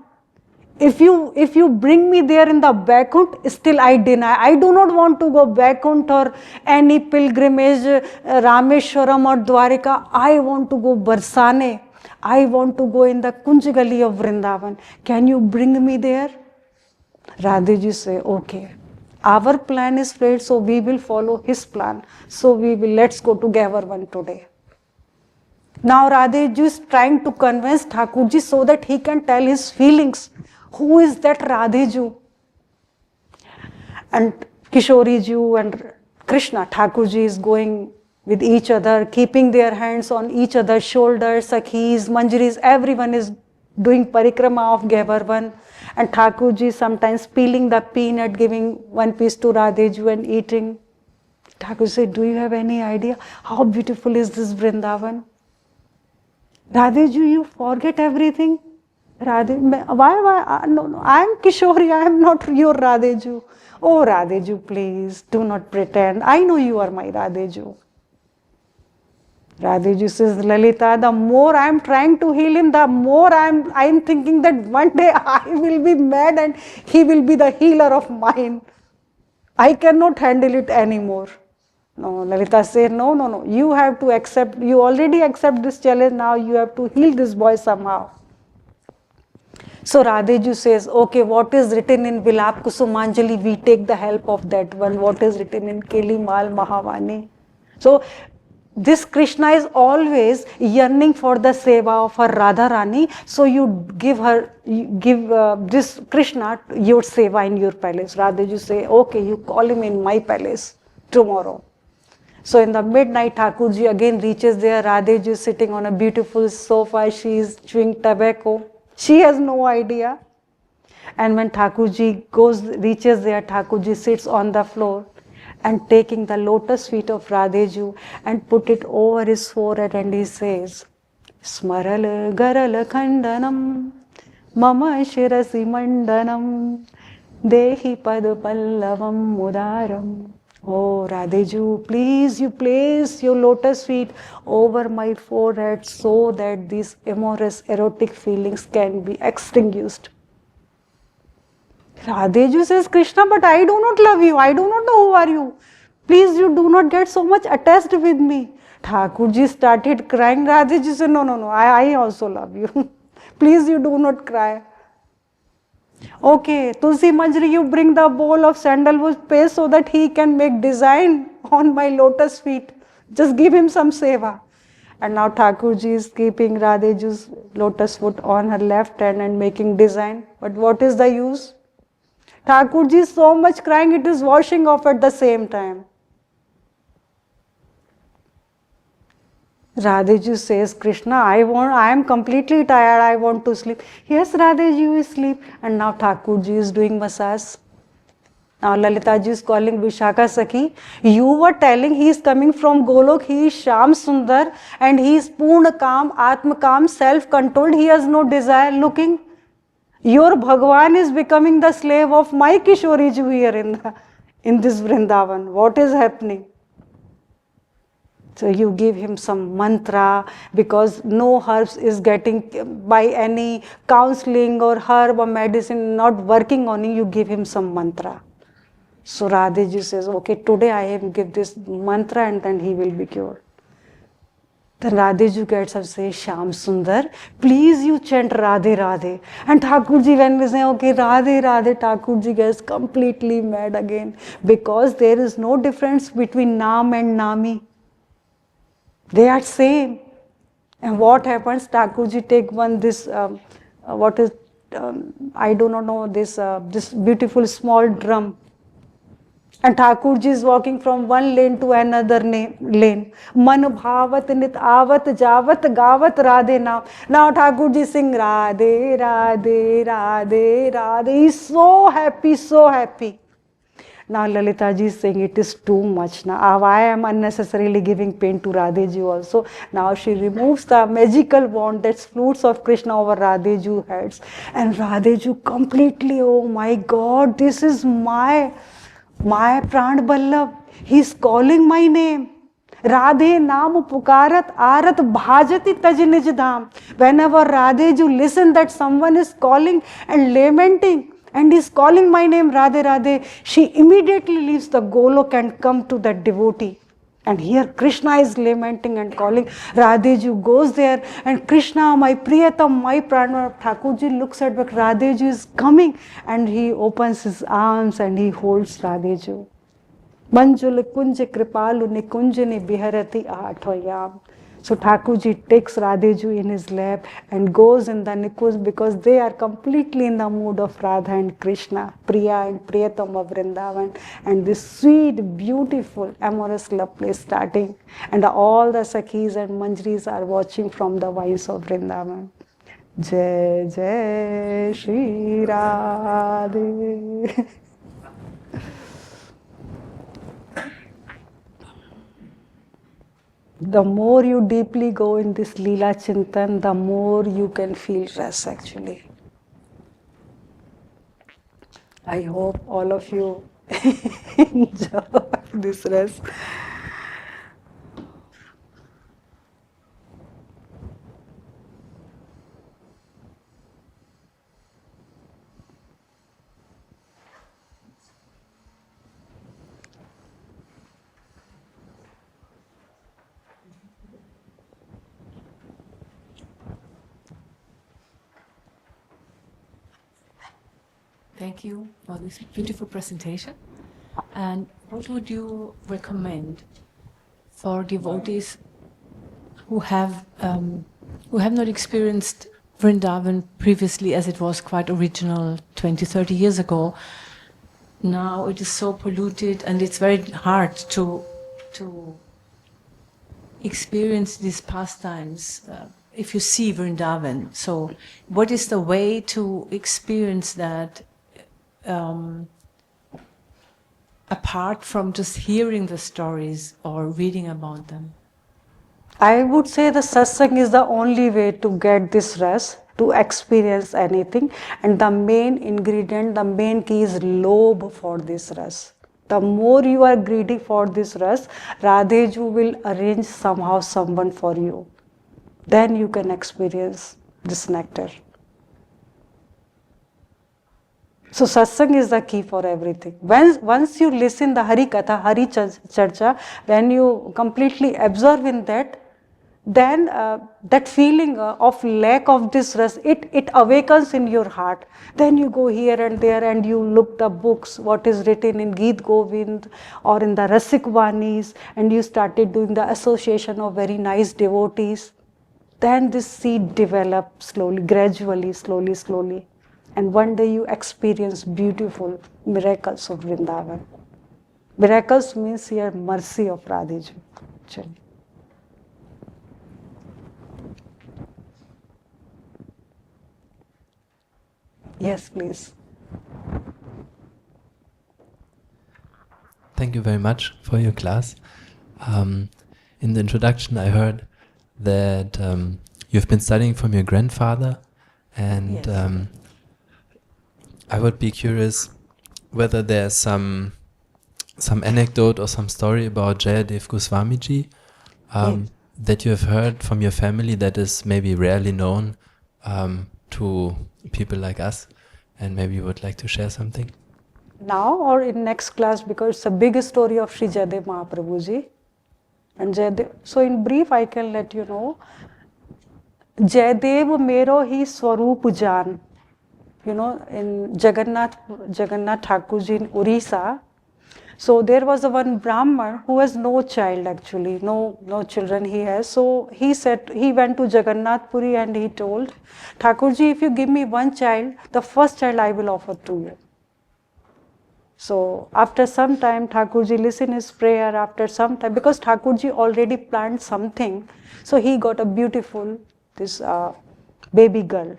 If you bring me there in the Vaikuntha, still I deny. I do not want to go Vaikuntha or any pilgrimage, Rameshwaram or Dwarika. I want to go Barsane. I want to go in the Kunj Gali of Vrindavan. Can you bring me there? Radheji say, okay. Our plan is failed, so we will follow his plan. So let's go to Gehavar today. Now Radheji is trying to convince Thakurji so that he can tell his feelings. Who is that Radheju? And Kishoriji and Krishna, Thakurji is going with each other, keeping their hands on each other's shoulders, Sakhis, Manjaris, everyone is doing parikrama of Gehavar. And Thakurji sometimes peeling the peanut, giving one piece to Radheju and eating. Thakurji said, do you have any idea how beautiful is this Vrindavan? Radheju, you forget everything. Why? No, I am Kishori, I am not your Radheju. Oh Radheju, please, do not pretend. I know you are my Radheju. Radheju says, Lalita, the more I am trying to heal him, the more I am thinking that one day I will be mad and he will be the healer of mine. I cannot handle it anymore. No, Lalita says, no, you have to accept, you already accept this challenge, now you have to heal this boy somehow. So Radheju says, okay, what is written in Vilap Kusumanjali, we take the help of that one. What is written in Kelimal Mahavani? So this Krishna is always yearning for the seva of her Radharani. So you give this Krishna your seva in your palace. Radheju say, okay, you call him in my palace tomorrow. So in the midnight, Thakurji again reaches there. Radheju is sitting on a beautiful sofa. She is chewing tobacco. She has no idea. And when Thakurji reaches there, Thakurji sits on the floor and taking the lotus feet of Radheju and put it over his forehead and he says, Smaral garal khandanam mama shirasi mandanam dehi pad pallavam mudaram. Oh Radheju, please you place your lotus feet over my forehead so that these amorous erotic feelings can be extinguished. Radheju says, Krishna, but I do not love you. I do not know who are you. Please, you do not get so much attached with me. Thakurji started crying. Radheju said, no, I also love you. Please, you do not cry. Okay, Tulsi Manjari, you bring the bowl of sandalwood paste so that he can make design on my lotus feet. Just give him some seva. And now Thakurji is keeping Radheju's lotus foot on her left hand and making design. But what is the use? Thakurji is so much crying, it is washing off at the same time. Radheju says, Krishna, I am completely tired, I want to sleep. Yes, Radheju is sleep. And now Thakurji is doing massage. Now Lalitaji is calling Vishaka Sakhi. You were telling he is coming from Golok, he is Sham Sundar and he is Purna Kam, Atma Kam, self-controlled, he has no desire looking. Your Bhagwan is becoming the slave of my Kishoriji here in this Vrindavan. What is happening? So you give him some mantra, because no herbs is getting by any counseling or herb or medicine not working on him, you give him some mantra. So Radheji says, okay, today I am give this mantra and then he will be cured. Then Radheji gets up and says, Sham Sundar, please you chant Radhe Radhe. And Thakurji, when we say, okay, Radhe Radhe, Thakurji gets completely mad again, because there is no difference between Nam and Nami. They are same. And what happens? Thakurji take one this I do not know this beautiful small drum. And Thakurji is walking from one lane to another lane. Man bhavat nit avat javat gavat radhe naam. Now Thakurji sing Radhe Radhe Radhe Radhe. He is so happy, so happy. Now Lalitaji is saying it is too much. Now I am unnecessarily giving pain to Radheji also. Now she removes the magical wand, that's flutes of Krishna over Radheju's heads. And Radheju completely, oh my God, this is my Pran Ballabh. He is calling my name. Radhe naam pukarat arat bhajati taj nij dham. Whenever Radheju listen that someone is calling and lamenting, and is calling my name Radhe Radhe, she immediately leaves the Golok and come to that devotee. And here Krishna is lamenting and calling. Radheju goes there and Krishna, my Priyatam, my Prana. Thakurji looks at back, Radheju is coming, and he opens his arms and he holds Radheju. Manjul kunj kripalu nikunjani biharati aathoyam. So Thakurji takes Radheju in his lap and goes in the Nikunj, because they are completely in the mood of Radha and Krishna, Priya and Priyatam of Vrindavan. And this sweet, beautiful, amorous love play starting. And all the Sakhis and Manjaris are watching from the vines of Vrindavan. Jai Jai Shri Radhe. The more you deeply go in this Leela Chintan, the more you can feel rest actually. I hope all of you enjoy this rest. Thank you for this beautiful presentation. And what would you recommend for devotees who have not experienced Vrindavan previously, as it was quite original 20, 30 years ago? Now it is so polluted and it's very hard to experience these pastimes if you see Vrindavan. So what is the way to experience that apart from just hearing the stories or reading about them? I would say the satsang is the only way to get this rest, to experience anything. And the main ingredient, the main key is lobh for this rest. The more you are greedy for this rest, Radheju will arrange somehow someone for you. Then you can experience this nectar. So satsang is the key for everything. Once you listen the Hari Katha, Hari Charcha, when you completely absorb in that, then that feeling of lack of this ras, it awakens in your heart. Then you go here and there and you look the books, what is written in Geet Govind or in the Rasik Vanis, and you started doing the association of very nice devotees. Then this seed develops slowly, gradually, slowly. And one day you experience beautiful miracles of Vrindavan. Miracles means here mercy of Radhiji. Actually. Yes, please. Thank you very much for your class. In the introduction, I heard that you've been studying from your grandfather, and Yes. I would be curious whether there's some anecdote or some story about Jayadev Goswamiji Yes. that you have heard from your family that is maybe rarely known to people like us, and maybe you would like to share something. Now or in next class, because it's a big story of Sri Jayadev Mahaprabhuji. And Jayadev, so in brief I can let you know, Jayadev mero hi swarup jaan. You know, in Jagannath Thakurji in Orissa. So there was a one Brahman who has no child actually, no children he has. So he said, he went to Jagannath Puri and he told, Thakurji, if you give me one child, the first child I will offer to you. So after some time, Thakurji listened his prayer. After some time, because Thakurji already planned something, so he got a beautiful baby girl.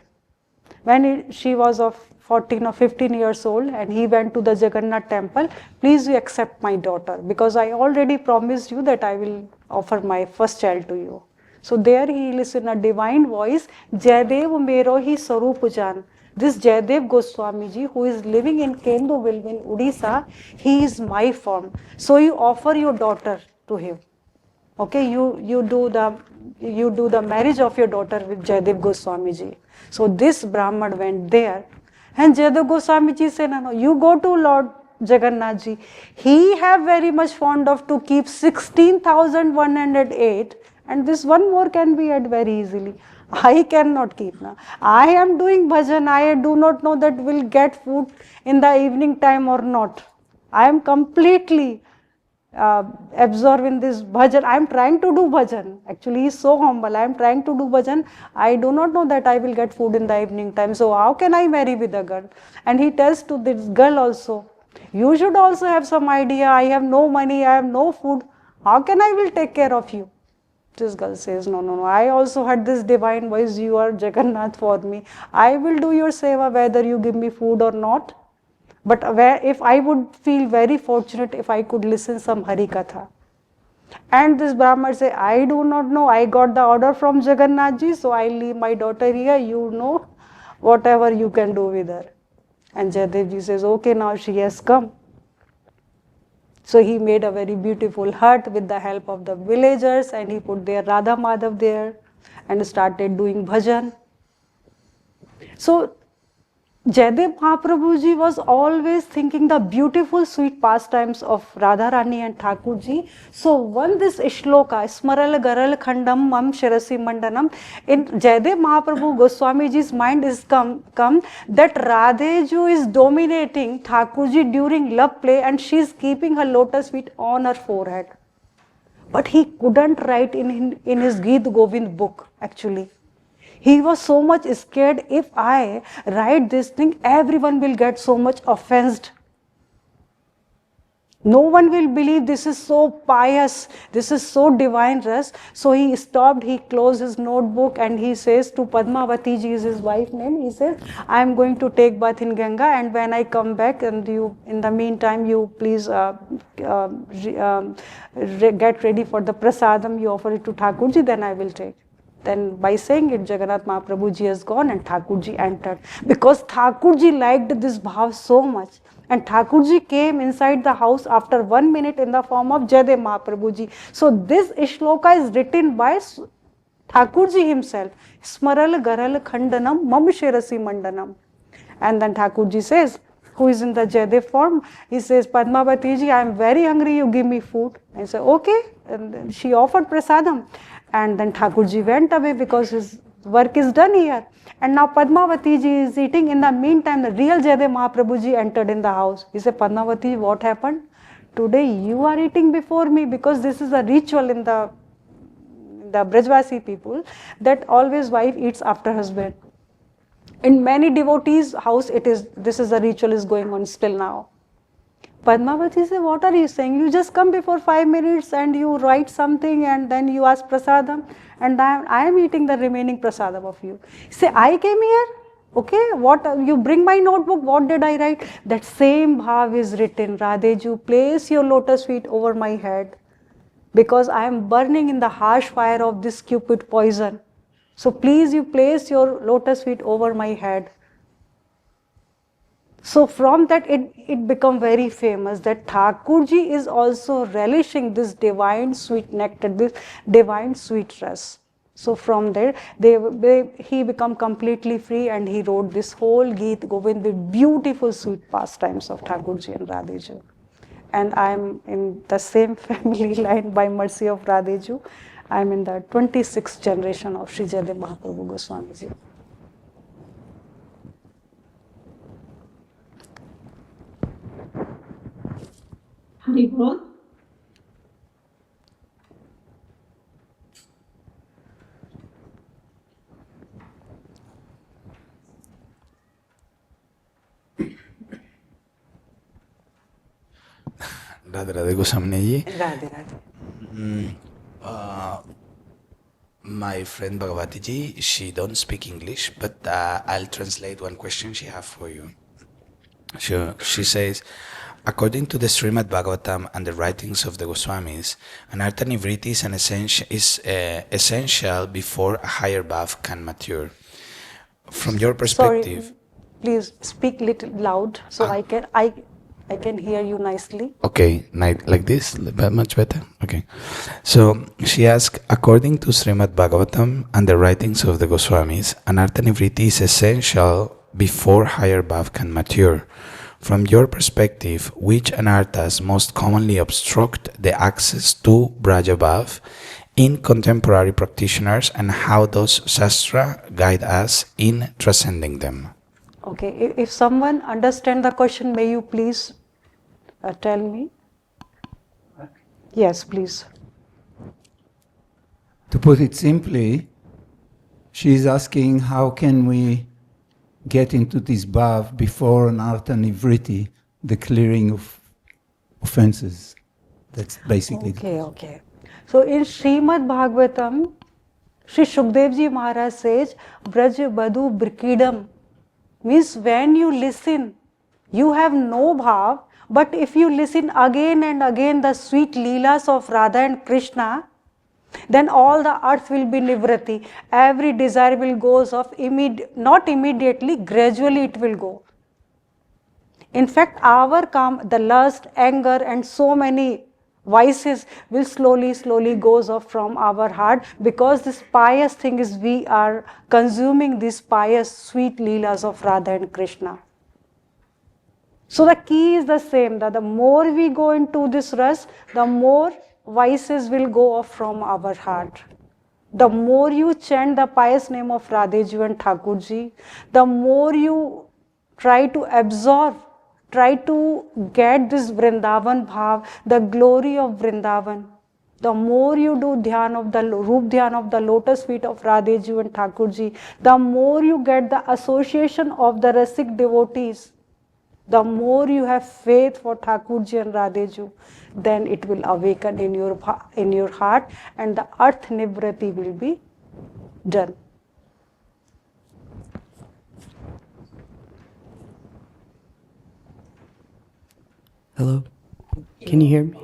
When she was of 14 or 15 years old, and he went to the Jagannath temple, please you accept my daughter, because I already promised you that I will offer my first child to you. So there he listened a divine voice, Jayadev mero hi sarup jaan. This Jayadev Goswamiji, who is living in Kenduvil in Odisha, he is my form. So you offer your daughter to him. Okay, you do the marriage of your daughter with Jayadev Goswamiji. So this Brahman went there, and Jayadev Goswamiji said, no, you go to Lord Jagannath ji. He have very much fond of to keep 16,108, and this one more can be added very easily. I cannot keep now. I am doing bhajan. I do not know that will get food in the evening time or not. I am completely absorbed in this bhajan. I am trying to do bhajan. Actually, he is so humble. I am trying to do bhajan. I do not know that I will get food in the evening time. So how can I marry with a girl? And he tells to this girl also, you should also have some idea. I have no money. I have no food. How can I will take care of you? This girl says, no. I also heard this divine voice. You are Jagannath for me. I will do your seva whether you give me food or not. But if I would feel very fortunate if I could listen some Hari Katha. And this Brahman say, I do not know. I got the order from Jagannath ji, so I leave my daughter here. You know whatever you can do with her. And Jayadev ji says, okay, now she has come. So he made a very beautiful hut with the help of the villagers, and he put their Radha Madhav there and started doing bhajan. So Jayadev Mahaprabhuji was always thinking the beautiful sweet pastimes of Radharani and Thakurji. So one this shloka, Smaral Garal Khandam Mam Shirasi Mandanam, in Jayadev Mahaprabhu Goswamiji's mind is come that Radheju is dominating Thakurji during love play, and she is keeping her lotus feet on her forehead. But he couldn't write in his Geet Govind book actually. He was so much scared, if I write this thing, everyone will get so much offended. No one will believe this is so pious, this is so divine ras. So he stopped, he closed his notebook, and he says to Padmavati ji, is his wife's name, he says, I am going to take bath in Ganga, and when I come back, and you, in the meantime, you please get ready for the prasadam, you offer it to Thakurji, then I will take. Then by saying it, Jagannath Mahaprabhuji has gone and Thakurji entered. Because Thakurji liked this bhav so much. And Thakurji came inside the house after 1 minute in the form of Jayadev Mahaprabhuji. So this shloka is written by Thakurji himself. Smaral Garal Khandanam Mam Shirasi Mandanam. And then Thakurji says, who is in the Jayadev form, he says, Padmavati ji, I am very hungry, you give me food. I say, okay. And then she offered prasadam. And then Thakurji went away because his work is done here. And now Padmavati ji is eating. In the meantime, the real Jaydev Mahaprabhu ji entered in the house. He said, Padmavati, what happened? Today you are eating before me, because this is a ritual in the Brajvasi people that always wife eats after husband. In many devotees' house, this is a ritual is going on still now. Padmavati said, what are you saying? You just come before 5 minutes and you write something and then you ask prasadam, and I am eating the remaining prasadam of you. Say, I came here? Okay, what you bring my notebook, what did I write? That same bhav is written. Radheju, place your lotus feet over my head, because I am burning in the harsh fire of this cupid poison. So please you place your lotus feet over my head. So from that it become very famous that Thakurji is also relishing this divine sweet nectar, this divine sweet ras. So from there he become completely free, and he wrote this whole Geet Govind with beautiful sweet pastimes of Thakurji and Radheju. And I am in the same family line by mercy of Radheju. I am in the 26th generation of Sri Jaydev Mahaprabhu Goswami Ji. Hari Bol. Radhe Radhe Goswami ji. Radhe Radhe. My friend Bhagavati ji, she don't speak English, but I'll translate one question she have for you. She says, according to the Srimad Bhagavatam and the writings of the Goswamis, anartha nivritti is essential before a higher bhav can mature. From your perspective... Sorry, please speak little loud so I can hear you nicely. Okay, like this, much better? Okay. So she asked, according to Srimad Bhagavatam and the writings of the Goswamis, anartha nivritti is essential before higher bhav can mature. From your perspective, which anarthas most commonly obstruct the access to Braja Bhav in contemporary practitioners, and how does Shastra guide us in transcending them? Okay, if someone understands the question, may you please tell me? Yes, please. To put it simply, she is asking how can we get into this bhav before anartha nivritti, the clearing of offenses. That's basically Okay. So in Srimad Bhagavatam, Sri Shukdev Ji Maharaj says, Braj Badhu Brikidam, means when you listen, you have no bhav, but if you listen again and again the sweet leelas of Radha and Krishna, then all the earth will be nivritti. Every desire will go off, not immediately, gradually it will go. In fact, our the lust, anger and so many vices will slowly goes off from our heart, because this pious thing is we are consuming these pious sweet leelas of Radha and Krishna. So the key is the same, that the more we go into this ras, the more vices will go off from our heart. The more you chant the pious name of Radheju and Thakurji, the more you try to absorb, try to get this Vrindavan bhav, the glory of Vrindavan. The more you do dhyan of the Roop dhyan of the lotus feet of Radheju and Thakurji, the more you get the association of the Rasik devotees, the more you have faith for Thakurji and Radheju, then it will awaken in your heart, and the earth nivritti will be done. Hello, can you hear me?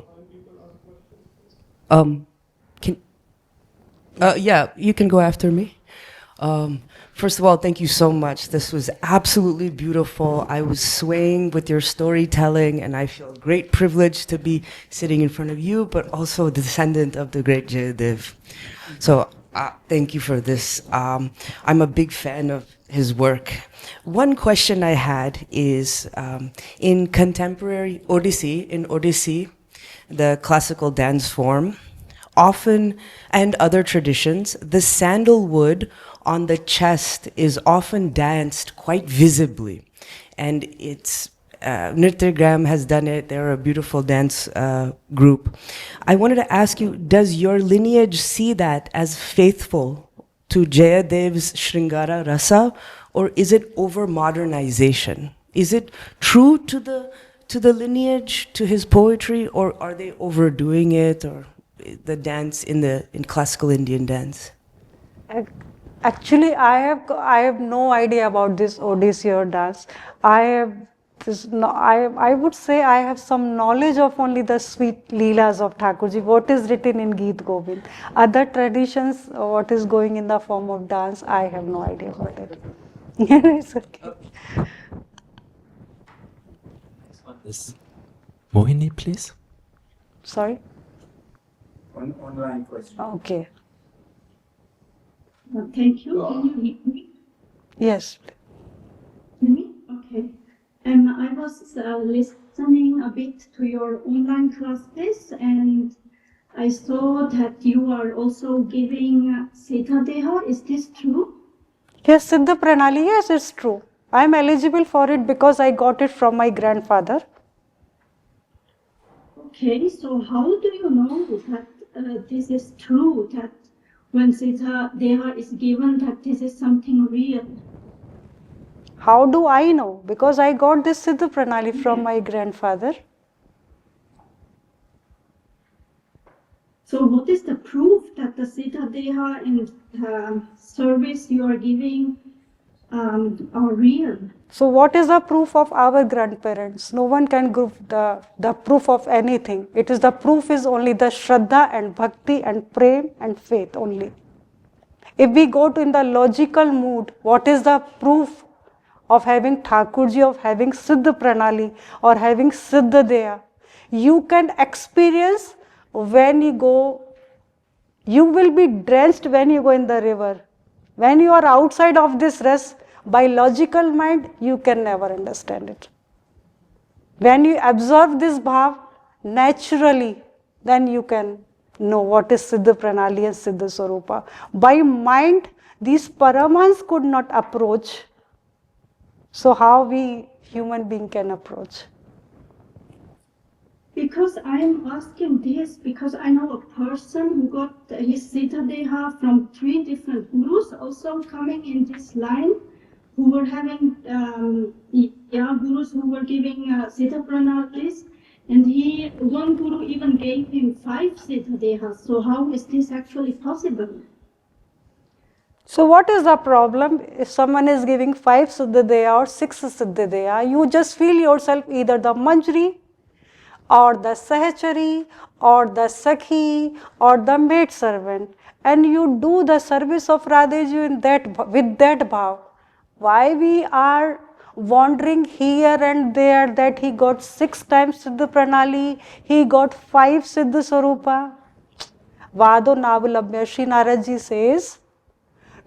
Yeah, you can go after me. First of all, thank you so much. This was absolutely beautiful. I was swaying with your storytelling, and I feel a great privilege to be sitting in front of you, but also a descendant of the great Jayadev. So thank you for this. I'm a big fan of his work. One question I had is, in contemporary Odissi, the classical dance form, often, and other traditions, the sandalwood on the chest is often danced quite visibly. And it's Nrityagram has done it. They're a beautiful dance group. I wanted to ask you, does your lineage see that as faithful to Jayadev's Shringara Rasa, or is it over modernization? Is it true to the lineage, to his poetry, or are they overdoing it, or the dance in classical Indian dance? Actually, I have no idea about this Odissi or dance. I would say I have some knowledge of only the sweet leelas of Thakurji, what is written in Geet Govind. Other traditions, what is going in the form of dance, I have no idea about it. It's okay. This Mohini, please. Sorry? Online question. Okay. Thank you. Can you hear me? Yes. Hear me? Okay. I was listening a bit to your online classes, and I saw that you are also giving Siddha Deha. Is this true? Yes, Siddha Pranali, yes, it's true. I am eligible for it because I got it from my grandfather. Okay, so how do you know that this is true, that when Siddha Deha is given, that this is something real? How do I know? Because I got this Siddha Pranali from my grandfather. So what is the proof that the Siddha Deha and service you are giving are real? So what is the proof of our grandparents? No one can give the proof of anything. It is the proof is only the Shraddha and Bhakti and Prem and faith only. If we go to in the logical mood, what is the proof of having Thakurji, of having Siddha Pranali or having Siddha Deha? You can experience when you go, you will be drenched when you go in the river. When you are outside of this rest, by logical mind, you can never understand it. When you observe this bhav, naturally, then you can know what is Siddha Pranali and Siddha Swarupa. By mind, these Paramahans could not approach. So how we human being can approach? Because I am asking this because I know a person who got his Siddha Deha from 3 different gurus, also coming in this line, who were having gurus who were giving Siddha Pranalis, and one guru even gave him 5 Siddha Dehas. So how is this actually possible? So what is the problem? If someone is giving 5 Siddha Deha or 6 Siddha Deha, you just feel yourself either the Manjri or the Sahachari or the Sakhi or the maid servant, and you do the service of Radheji with that bhav. Why we are wandering here and there that he got 6 times Siddha Pranali, he got 5 Siddha Swarupa? Vado Navalabhya, Sri Naradji says,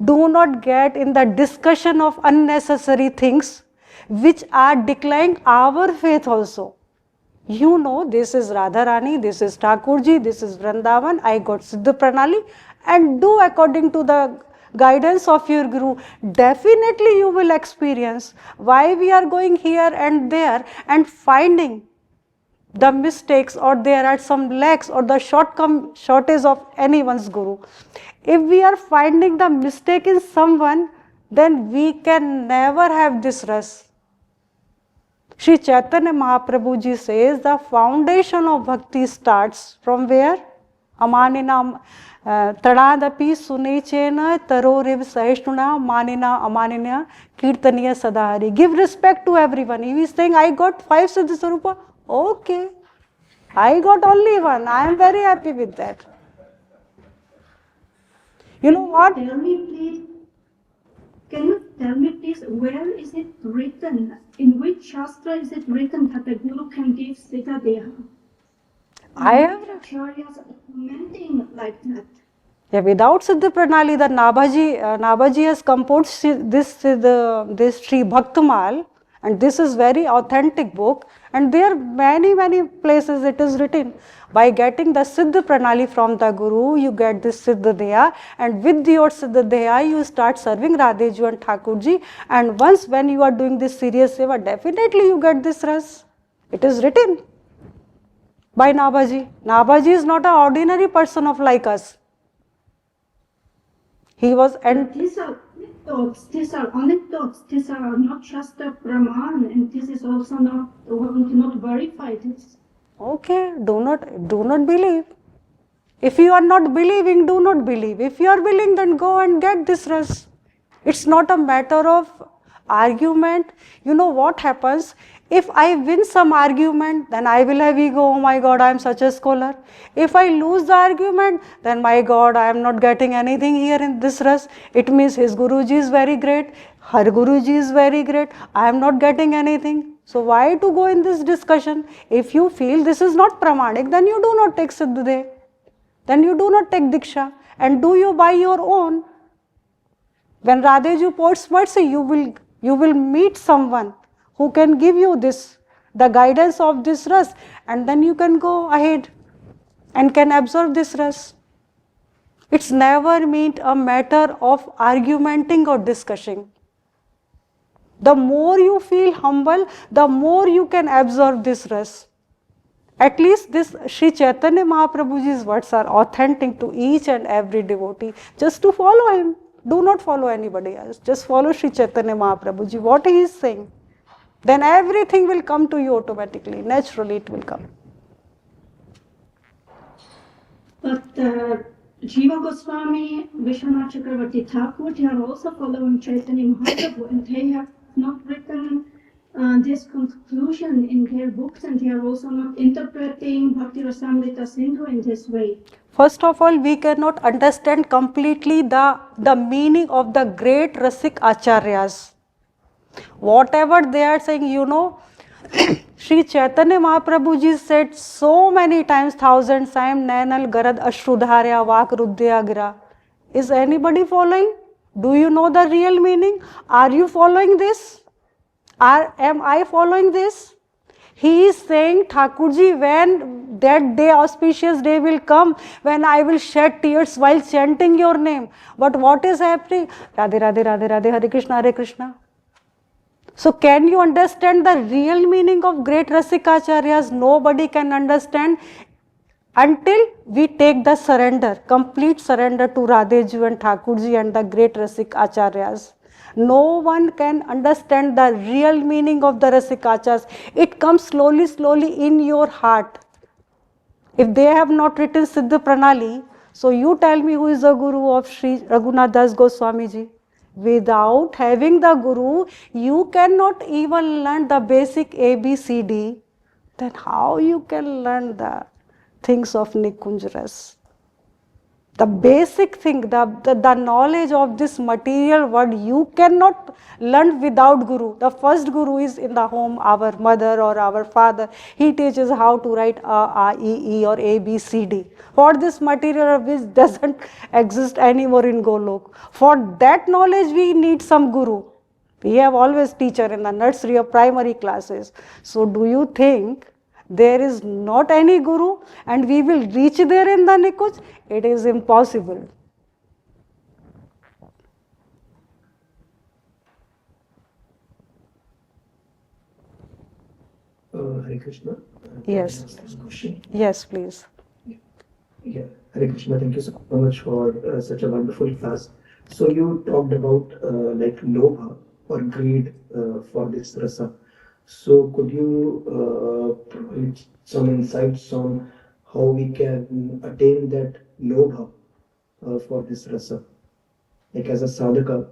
do not get in the discussion of unnecessary things which are declining our faith also. You know, this is Radharani, this is Thakurji, this is Vrindavan, I got Siddha Pranali, and do according to the guidance of your Guru. Definitely you will experience why we are going here and there and finding the mistakes, or there are some lacks or the shortage of anyone's Guru. If we are finding the mistake in someone, then we can never have this rest. Sri Chaitanya Mahaprabhu ji says the foundation of bhakti starts from where? Amanina Tadadapi Sunechena Taroriv Sahishnuna Manina Amanina Kirtaniya Sadahari. Give respect to everyone. If he is saying, I got 5 Siddha Swarupa, okay. I got only 1. I am very happy with that. You know what? Can you tell me please, where is it written, in which Shastra is it written that the Guru can give Siddha Deha? I have Acharyas are commenting like that. Yeah, without Siddha Pranali, the Nabhaji has composed this Sri Bhaktamal, And this is very authentic book, and there are many places it is written. By getting the Siddha Pranali from the Guru, you get this Siddha Deha, and with your Siddha Deha, you start serving Radheji and Thakurji, and once when you are doing this serious seva, definitely you get this ras. It is written by Nabaji. Nabaji is not an ordinary person of like us. He was, and These are anecdotes, these are not just a Brahman, and this is also not, one cannot verify this. okay, do not believe. If you are not believing, do not believe. If you are willing, then go and get this rest. It's not a matter of argument. You know what happens? If I win some argument, then I will have ego, oh my God, I am such a scholar. If I lose the argument, then my God, I am not getting anything here in this rest. It means his Guruji is very great, her Guruji is very great, I am not getting anything. So why to go in this discussion? If you feel this is not pramanik, then you do not take Siddhade. Then you do not take Diksha, and do you by your own. When Radheji pours mercy, you will meet someone who can give you this, the guidance of this ras, and then you can go ahead and can absorb this ras. It's never meant a matter of argumenting or discussing. The more you feel humble, the more you can absorb this ras. At least this Sri Chaitanya Mahaprabhuji's words are authentic to each and every devotee. Just to follow him. Do not follow anybody else. Just follow Sri Chaitanya Mahaprabhuji, what he is saying. Then everything will come to you automatically. Naturally it will come. But Jiva Goswami, Vishwanath Chakravarti Thakur, they are also following Chaitanya Mahaprabhu, and they have not written this conclusion in their books, and they are also not interpreting Bhakti Rasamrita Sindhu in this way. First of all, we cannot understand completely the meaning of the great Rasik Acharyas. Whatever they are saying, you know, Sri Chaitanya Mahaprabhuji said so many times, thousands times, Nainal Garad Ashrudharya Vak Rudhya Gira. Is anybody following? Do you know the real meaning? Are you following this? Am I following this? He is saying, Thakurji, when that day, auspicious day will come, when I will shed tears while chanting your name. But what is happening? Radhe, Radhe, Radhe, Radhe, Hare Krishna, Hare Krishna. So can you understand the real meaning of great Rasikacharyas? Nobody can understand until we take the surrender, complete surrender to Radheji and Thakurji and the great Rasikacharyas. No one can understand the real meaning of the Rasikacharyas. It comes slowly, slowly in your heart. If they have not written Siddha Pranali, so you tell me who is the Guru of Sri Raghunath Das Goswami Ji. Without having the Guru, you cannot even learn the basic ABCD. Then how you can learn the things of Nikunj Ras? The basic thing, the knowledge of this material world, you cannot learn without Guru. The first Guru is in the home, our mother or our father. He teaches how to write A, E, E or A, B, C, D. For this material which doesn't exist anymore in Golok. For that knowledge we need some Guru. We have always teacher in the nursery or primary classes. So do you think there is not any Guru and we will reach there in the Nikunj? It is impossible. Hare Krishna. Yes. This question. Yes, please. Yeah, Hare Krishna. Thank you so much for such a wonderful class. So you talked about like lobha or greed for this rasa. So could you provide some insights on how we can attain that lobha for this rasa? Like as a sadhaka,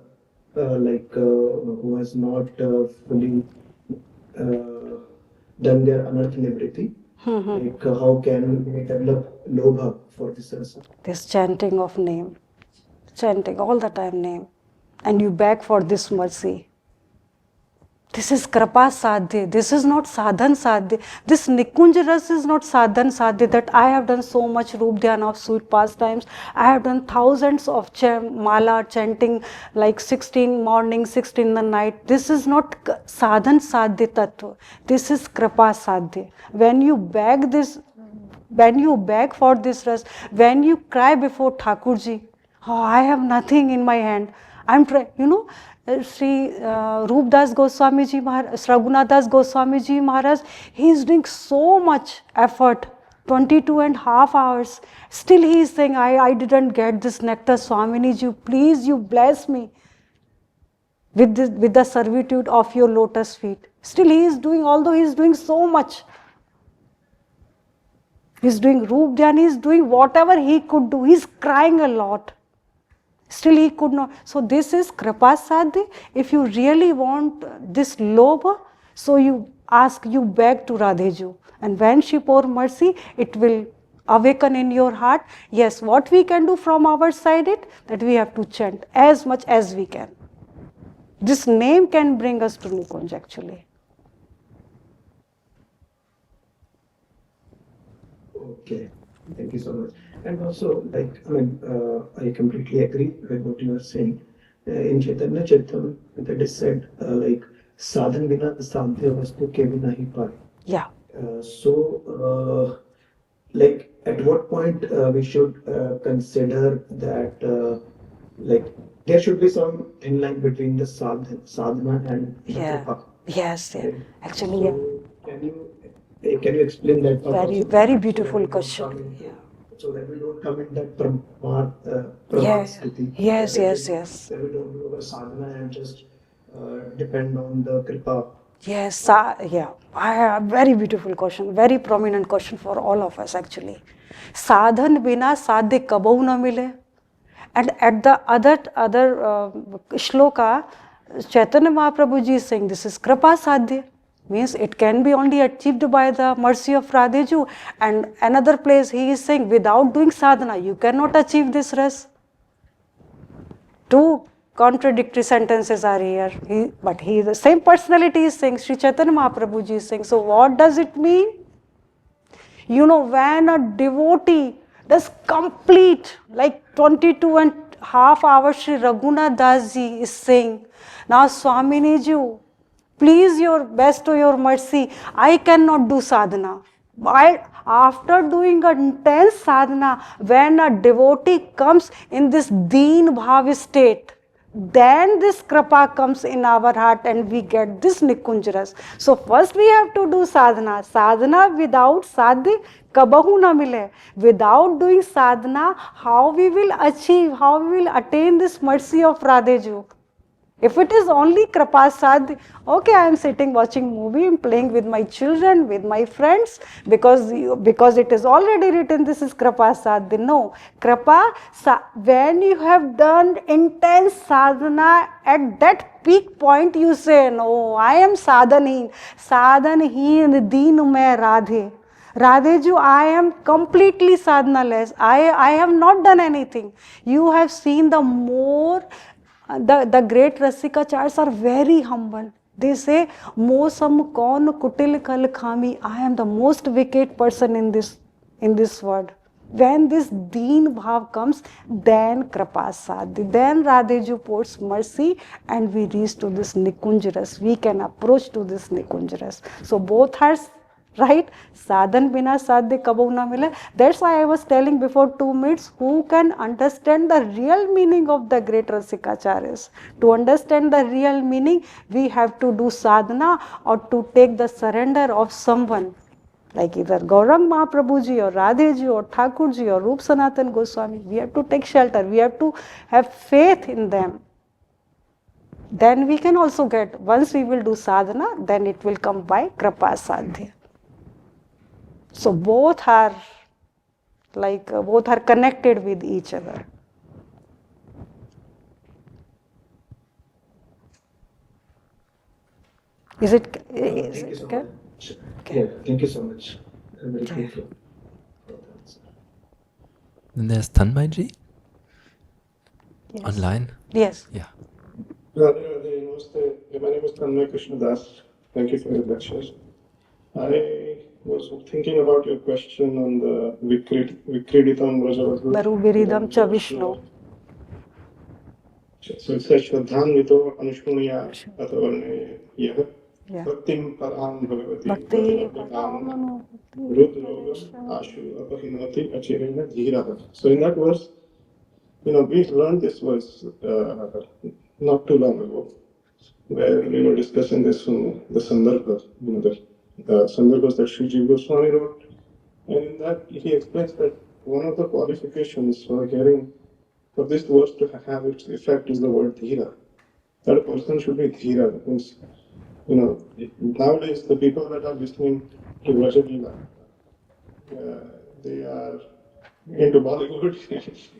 who has not fully done their anartha nivritti, like how can we develop lobha for this rasa? This chanting of name, chanting all the time name, and you beg for this mercy. This is Krapa Sadhya. This is not Sadhan Sadhya. This Nikunj Ras is not Sadhan Sadhya, that I have done so much Roop Dhyana of sweet pastimes. I have done thousands of mala chanting, like 16 morning, 16 in the night. This is not Sadhan Sadhya Tattva. This is Krapa Sadhya. When you beg this, when you beg for this ras, when you cry before Thakurji, oh, I have nothing in my hand. I'm trying, you know, Sri Roop Das Goswami Ji Maharaj, Raghunath Das Goswami Ji Maharaj, he is doing so much effort, 22.5 hours. Still he is saying, I didn't get this nectar, Swamini Ji, please you bless me with the servitude of your lotus feet. Still he is doing, although he is doing so much. He is doing Roop Dhyana, he is doing whatever he could do. He is crying a lot. Still he could not. So this is Kripa Sadhya. If you really want this lobha, so you ask, you beg to Radheju. And when she pour mercy, it will awaken in your heart. Yes, what we can do from our side that we have to chant as much as we can. This name can bring us to Nikunj actually. Okay, thank you so much. And also, like, I mean, I completely agree with what you are saying. In Chaitanya Charitamrita, that is said, like, sadhan bina sadhya vastu ke bina hi par. Yeah. Like, at what point we should consider that, like, there should be some thin line between the sadhana and the kripa. Yes, yeah. Right? Actually, yeah. Can you explain that? Very beautiful question. Yeah. So that we don't come in that pramad sthiti. Yes. That we don't do our sadhana and just depend on the kripa. Yes, yeah. Very beautiful question, very prominent question for all of us actually. Sadhan bina sadhya kabau na mile. And at the other shloka, Chaitanya Mahaprabhu ji is saying this is Kripa Sadhya. Means it can be only achieved by the mercy of Radheju. And another place he is saying without doing sadhana, you cannot achieve this ras. Two contradictory sentences are here. But the same personality is saying, Sri Chaitanya Mahaprabhu ji is saying. So what does it mean? You know, when a devotee does complete, like 22.5 hours, Sri Raghunath Das ji is saying, now Swamini Ji, please your best to your mercy, I cannot do sadhana. After doing an intense sadhana, when a devotee comes in this deen bhav state, then this kripa comes in our heart and we get this Nikunj ras. So first we have to do sadhana. Sadhana without sadhya kabahu na mile. Without doing sadhana, how we will achieve, how we will attain this mercy of Radheju? If it is only Kripa Sadhya, okay, I am sitting watching movie, I'm playing with my children, with my friends, because it is already written this is Kripa Sadhya. No, Kripa, when you have done intense sadhana, at that peak point you say, no, I am sadhanheen. Sadhanheen deen mein Radhe. Radheju, I am completely sadhanaless. I have not done anything. You have seen the more... The great Rasikacharya are very humble. They say, Mosam kaun kutil kal khami. I am the most wicked person in this world. When this deen bhav comes, then Kripa Sadhya, then Radheju pours mercy and we reach to this Nikunj ras. We can approach to this Nikunj ras. So both are right. Sadhan bina sadhya kabau na mile. That's why I was telling before 2 minutes, who can understand the real meaning of the great Rasikacharyas. To understand the real meaning, we have to do sadhana or to take the surrender of someone. Like either Gaurang Mahaprabhu ji or Radhe ji or Thakur ji or Roop Sanatan Goswami. We have to take shelter. We have to have faith in them. Then we can also get, once we will do sadhana, then it will come by Kripa Sadhya. So both are connected with each other. Is it okay? Yeah, thank you so much. I'm very grateful. Then there's Tanmay Ji. Yes. Online. Yes. Yeah. Radhe Radhe, Namaste. My name is Tanmay Krishnadas. Thank you for your lectures. I was thinking about your question on the Vikriditam Vrajavadhu. Barubiridam cha Vishnu. So it says Shraddhanvito Anushmunya Atavarne Yah Yeah. Bhaktim Param Bhagavati Bhakti Bhagavadam Rudrogam Ashu Apahinati Achirena Dhiraha. So in that verse, we learned this verse not too long ago, where we were discussing this from the Sandarbha, the Sandarbhas that Sri Jiva Goswami wrote. And in that, he explains that one of the qualifications for this verse to have its effect is the word dhira. That a person should be dhira. That means, nowadays the people that are listening to Rajagila, they are into Bollywood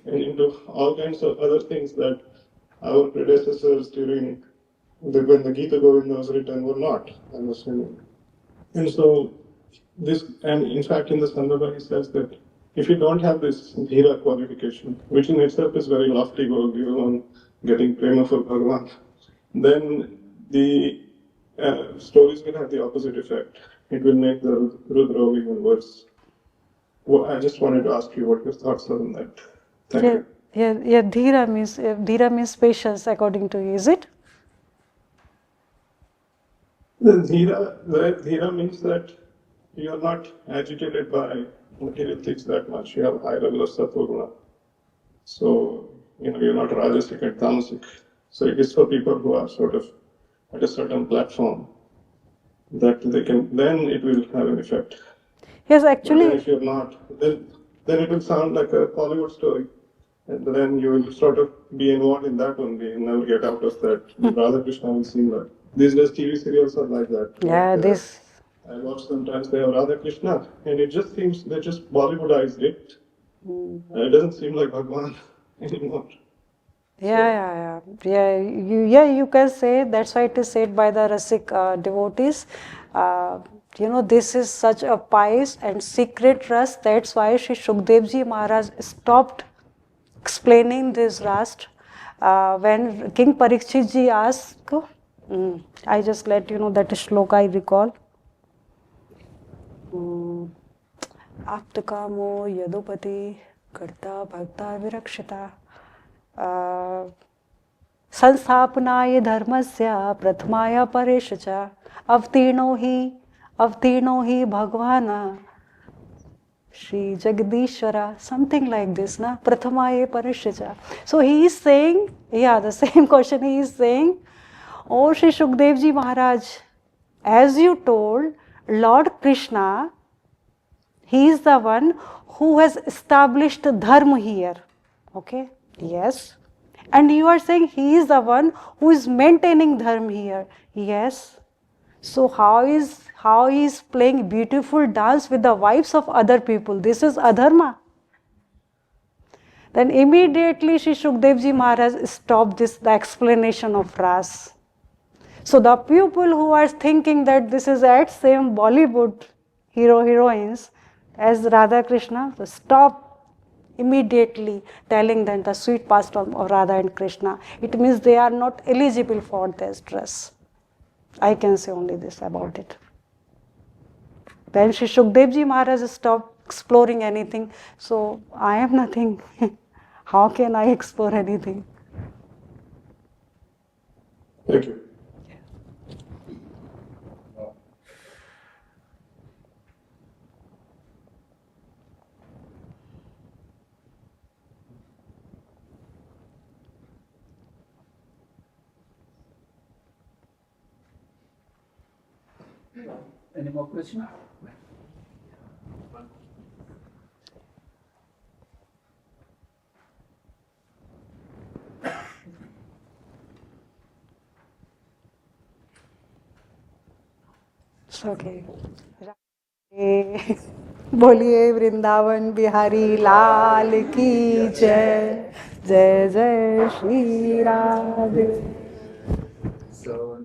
and into all kinds of other things that our predecessors during when the Gita Govinda was written were not, I'm assuming. And so and in fact in the Sandarbha he says that if you don't have this dhira qualification, which in itself is very lofty goal, given on getting prema for Bhagavan, then the stories will have the opposite effect. It will make the Rudra even worse. Well, I just wanted to ask you what your thoughts are on that. Thank you. Yeah. Dhira means patience, according to you, is it? The dhira means that you are not agitated by material things that much. You have a high level of sattva guna. So, you're not rajasic and tamasic. So it is for people who are sort of at a certain platform that then it will have an effect. Yes, actually. But if you're not, then it will sound like a Hollywood story. And then you will sort of be involved in that only and never get out of that. Radha Krishna will seem like. These days TV serials are like that. Yeah, this. I watch sometimes they have Radha Krishna and it just seems they just Bollywoodized it. It doesn't seem like Bhagwan anymore. Yeah. You can say that's why it is said by the Rasik devotees. This is such a pious and secret ras. That's why Sri Shukdev Ji Maharaj stopped explaining this rast when King Parikshit Ji asked. I just let you know that shloka I recall. Aptakamo yadupati karta bhakta virakshita संस्थापनाय धर्मस्य प्रथमाय परेश च अवतीर्णो ही भगवान Shri Jagadishwara, something like this, na? Prathamaye Parishya. So he is saying, the same question he is saying, oh Shri Shukdev Ji Maharaj, as you told, Lord Krishna, he is the one who has established dharma here. Okay? Yes. And you are saying he is the one who is maintaining dharma here. Yes. So how he is playing beautiful dance with the wives of other people? This is adharma. Then immediately Shri Shukdev Ji Maharaj stopped the explanation of ras. So the people who are thinking that this is at same Bollywood heroines as Radha Krishna, so stop immediately telling them the sweet pastime of Radha and Krishna. It means they are not eligible for this dress. I can say only this about it. Then Shri Shukdev Ji Maharaj stopped exploring anything. So I am nothing. How can I explore anything? Thank you. Any more questions? Okay. बोलिए वृंदावन बिहारी लाल की जय जय जय Shri Radhe. So,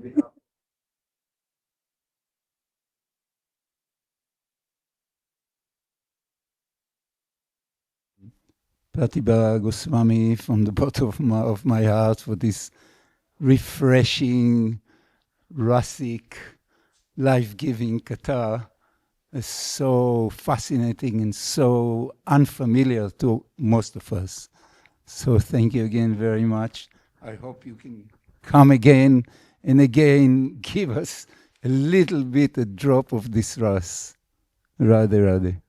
Pratibha Goswami from the bottom of my heart for this refreshing, rasic, life-giving Qatar is so fascinating and so unfamiliar to most of us. So thank you again very much. I hope you can come again and again, give us a little bit, a drop of this ras. Radhe Radhe.